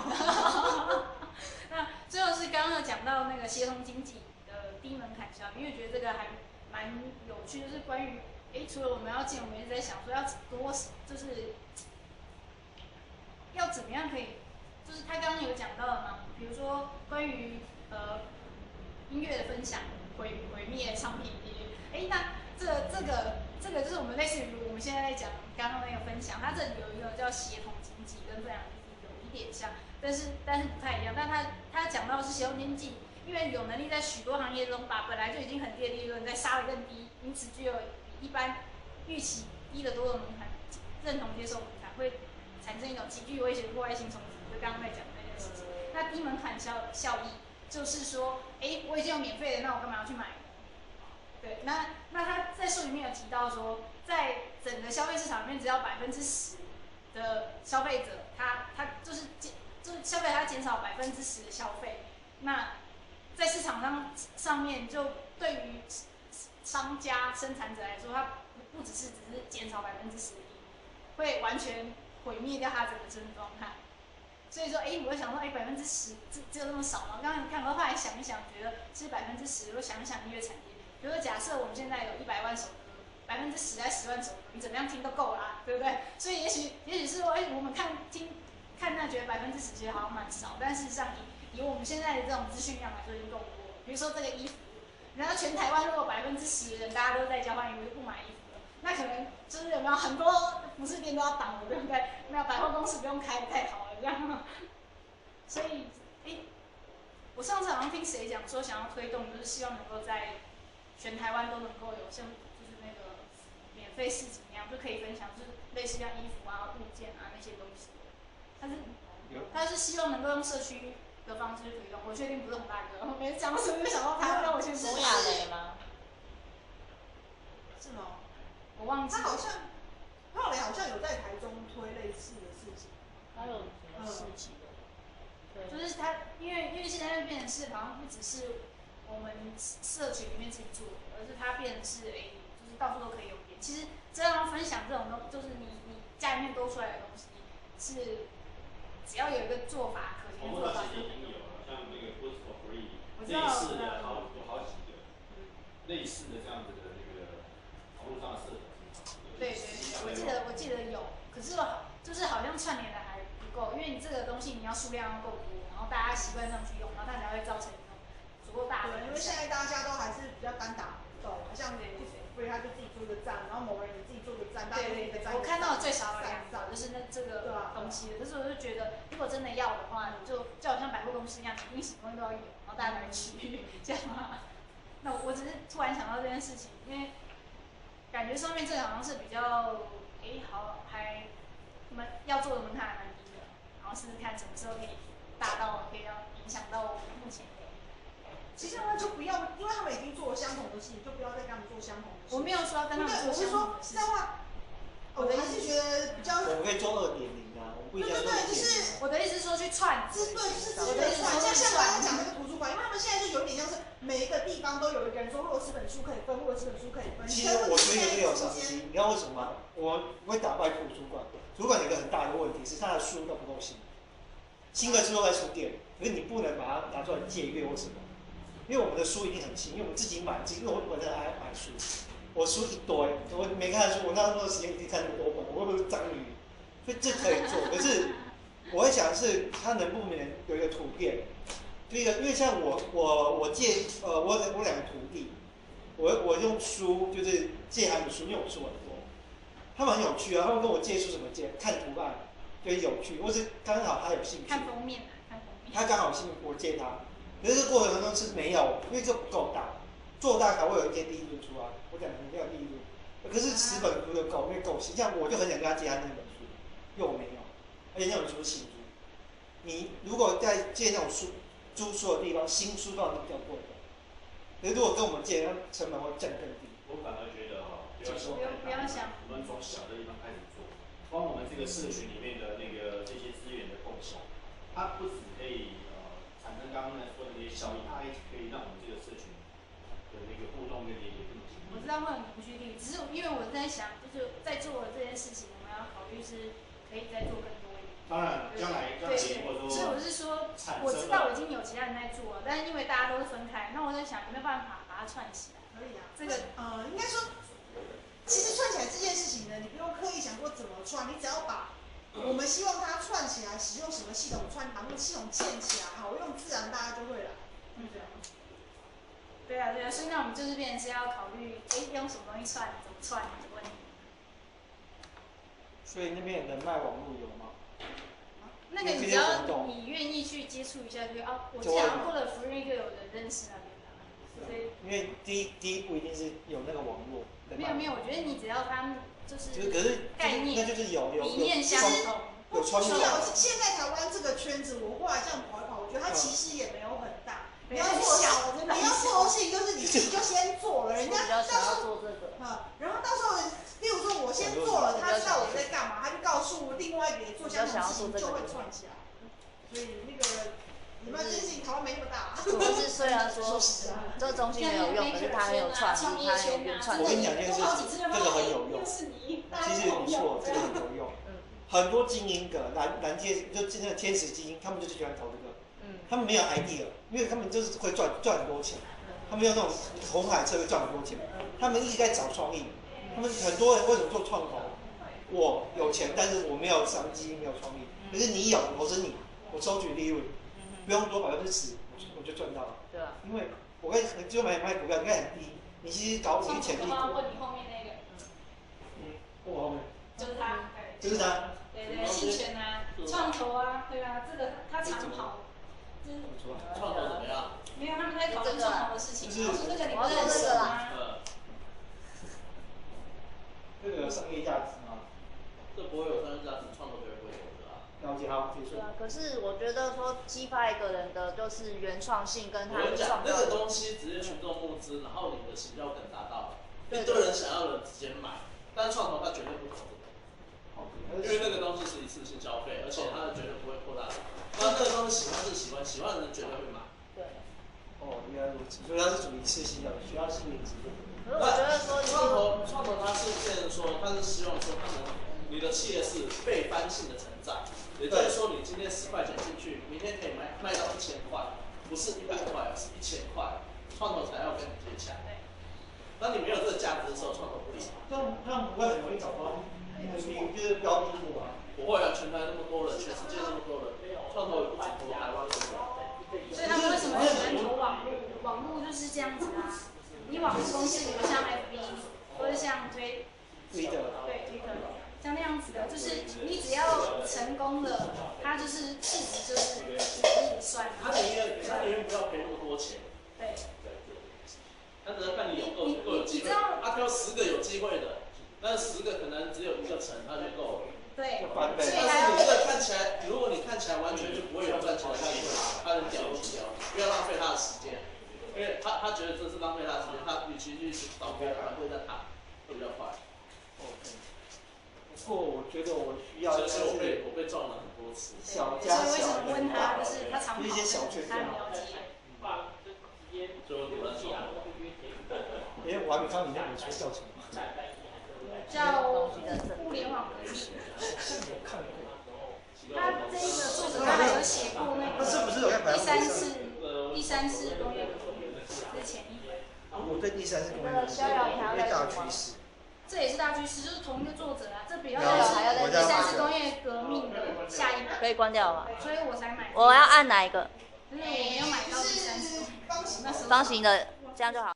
那最后是刚刚讲到那个协同经济的低门槛效应，因为觉得这个还蛮有趣，就是关于除了我们要建，我们一直在想说要就是要怎么样可以，就是他刚刚有讲到的嘛，比如说关于音乐的分享、毁灭唱片业，那这个就是我们类似于我们现在在讲刚刚那个分享，它这里有一个叫协同经济，跟分享经济有一点像，但是不太一样。但他讲到的是协同经济，因为有能力在许多行业中把本来就已经很低的利润再杀得更低，因此具有比一般预期低得多的门槛，认同接受门槛，会产生一种极具威胁的破坏性冲突。就刚刚在讲的那件事情，那低门槛效益就是说，我已经有免费的，那我干嘛要去买？对，那他在书里面有提到说，在整个消费市场里面，只要10%的消费者，他就是消费他减少10%的消费，那在市场上面就对于商家生产者来说，他不只是减少10%的利，会完全毁灭掉他整个生存状态。所以说，我会想说，10%只有那么少吗？刚刚你看，我后来想一想，觉得其实10%，我想一想音乐产业。比如说，假设我们现在有100万首歌，10%在10万首歌，你怎么样听都够啦，对不对？所以也许是说，我们看那觉得10%其实好像蛮少，但事实上以我们现在的这种资讯量来说，已经够多。比如说这个衣服，然后全台湾如果10%的人大家都在交换衣服，就不买衣服了，那可能就是有没有很多服饰店都要挡了，对不对？没有百货公司不用开，太好了这样。所以，我上次好像听谁讲说，想要推动就是希望能够在全台湾都能够有像就是那个免费市集那样，就可以分享，就是类似像衣服啊、物件啊那些东西。他是希望能够用社区的方式去推动，我确定不是很大个。我每次讲到什么就想到他，让我先说。是亚雷吗？是吗？我忘记了。他好像有在台中推类似的事情。他有什么事情？就是他，因为现在变成是好像不只是我们社群里面自己做的，而是它变成是就是到处都可以有变。其实这样分享这种东，就是你家里面多出来的东西，是只要有一个做法可行的做法就可以用。像那个 Boost for Free 类似的有好几个类似的这样子的那个网络上的社团。对，我记得有，可是就是好像串联的还不够，因为你这个东西你要数量要够多，然后大家习惯上去用，然后它才会造成一种足够大的。因为现在大家都还是比较单打独斗，像所以他就自己做个站，然后某个人也自己做个站，大家做一个站。我看到最少有2个，就是这个东西。可是我就觉得，如果真的要的话，你就好像百货公司一样，你什么东西都要有，然后大家才去，这样吗？那我只是突然想到这件事情，因为感觉上面这个好像是比较，好，还要做的门槛还蛮低的，然后试试看什么时候可以大到可以要影响到我们目前的。其实他们就不要，因为他们已经做了相同的事情，就不要再跟他们做相同的事情。我没有说要跟他们做相同的事情。这样的话，我还是觉得比较。我们可以做2.0啊，我不一定要做1.0。就是我的意思是说去串，对，就是资源串。像刚刚讲那个图书馆，因为他们现在就有点像是每一个地方都有一个人说，我有这本书可以分，我有这本书可以分。其实我觉得这个有商机，你知道为什么吗？我会打败图书馆。图书馆有一个很大的问题是，它的书都不够新，新的书都在书店，可是你不能把它拿出来借阅或什么。因为我们的书一定很新，因为我们自己买，因为我本身爱买书，我书一堆，我没看的书，我那么多时间一定看那么多本，我会不会章鱼？所以这可以做，可是我会想的是，它能不能有一个图片？第一个，因为像我借我2个徒弟，我用书就是借他们书，因为我书很多，他们很有趣啊，他们跟我借书什么借？看图案，觉得有趣，或是刚好他有兴趣，看封面，他刚好有兴趣，我借他。可是这个过程当中是没有，因为这不够大，做大才会有一些利润出来。我讲的没有利润，可是10本书就够，因为够新。像我就很想跟他借他那本书，因为我没有，而且那本书是新书。你如果在借那种租书的地方，新书当然是比较贵的。可是如果跟我们借，那成本会降更低。我反而觉得不要想，我们从小的地方开始做，光我们这个社群里面的这些资源的共享，它不只可以产生刚刚说的那些效益，它还可以让我们这个社群的那个互动跟连接更紧密。我知道会很不确定，只是因为我在想，就是在做这件事情，我们要考虑是可以再做更多一点。当然，将来如果说，所以我是说，我知道已经有其他人在做了，但是因为大家都是分开，那我在想有没有办法把它串起来？可以啊，这个应该说，其实串起来这件事情呢，你不用刻意想过怎么串，你只要把我们希望它串起来，使用什么系统串，把那个系统建起来，好用，自然大家就会来。这样。对啊，所以那我们就是变成是要考虑，用什么东西串，怎么串的问题。所以那边人脉网络有吗？那个你只要你愿意去接触一下，就我记得好像过了福瑞就有人认识那边的，所以因为第一步一定是有那个网络。没有，我觉得你只要他们就是可是概念，那就是有理念相同，有创意。现在台湾这个圈子，我后来这样跑一跑，我觉得它其实也没有很大。你要小，真的。你要做的事情就是你自己就先做了，人家到时候做这个，然后到时候，例如说我先做了，他知道我在干嘛，他就告诉另外一个也做相同的事情，就会串起来。所以那个你们这件事情台湾没那么大。就是虽然说这个东西没有用，可是它很有创意，它很有原创。我跟你讲一件事，这个很有用。其实你错，这个很有用。很多精英的蓝天就那个天使精英，他们就是喜欢投这个。他们没有 idea， 因为他们就是会赚很多钱。他们用那种红海策略赚很多钱。他们一直在找创意。他们很多人为什么做创投？我有钱，但是我没有商机，没有创意。可是你有，我是你，我收取利润，不用多10%，我就赚到了。对啊。因为我跟就买股票应该很低，你其实搞你潜力股。问你后面那个。问我后面。就是他。就是他。对，信权啊，创投啊，对啊，这个他长跑。创投怎么样？没有，他们在讨论创投的事情。就是这个你不认识吗？这个有商业价值吗？这不会有商业价值，创投绝对不会有的啊。了解，好，结束。对啊，可是我觉得说激发一个人的就是原创性跟他的创造。那个东西直接群众募资，然后你的行销可能达到了，一堆人想要的直接买，但创投它绝对不投这个。因为那个东西是一次性消费，而且它绝对不会扩大。那个东西喜欢是喜欢，喜欢的人绝对会买。对。哦，原来如此，所以它是属于一次性的，需要是累积的。可是我觉得说，创投它是变成说，它是希望说它能你的企业是倍翻性的成长，也就是说，你今天10块钱进去，明天可以卖到1000块，不是100块，是1000块，创投才要跟你接洽。当你没有这个价值的时候，创投不理。这样不会很容易找到就是标的物啊？不会啊，全台那么多人，全世界那么多人，创投也不止投台湾人。所以他们为什么喜欢投网络？网络就是这样子啊。你网络公司，比如像 FB 或者像Twitter，像那样子的，就是你只要成功了，它就是市值就是一直算。他宁愿不要赔那么多钱。对。他只要看你够有机会，他挑10个有机会的，但是10个可能只有1个成，他就够了。对。但是你这个看起来，如果你看起来完全就不会有赚钱的，他很屌气哦，不要浪费他的时间，因为他觉得这是浪费他的时间，他与其去找别人团队在谈，会比较快。不过我觉得我需要，就是我被撞了很多次。小加小，所以为什么问他，就是他常跑，一些小圈他很了解。就我乱撞。我还没看你那本书叫什么？叫物联网革命。他这一个作者他还有写过那个第三次工业革命之前一本。我对第三次工业革命最大趋势。这也是大趋势，就是同一个作者啊，这比较像是第三次工业革命的下一本。可以关掉吗？所以我才买。我要按哪一个？因为我没有买到第三次。方形的，这样就好。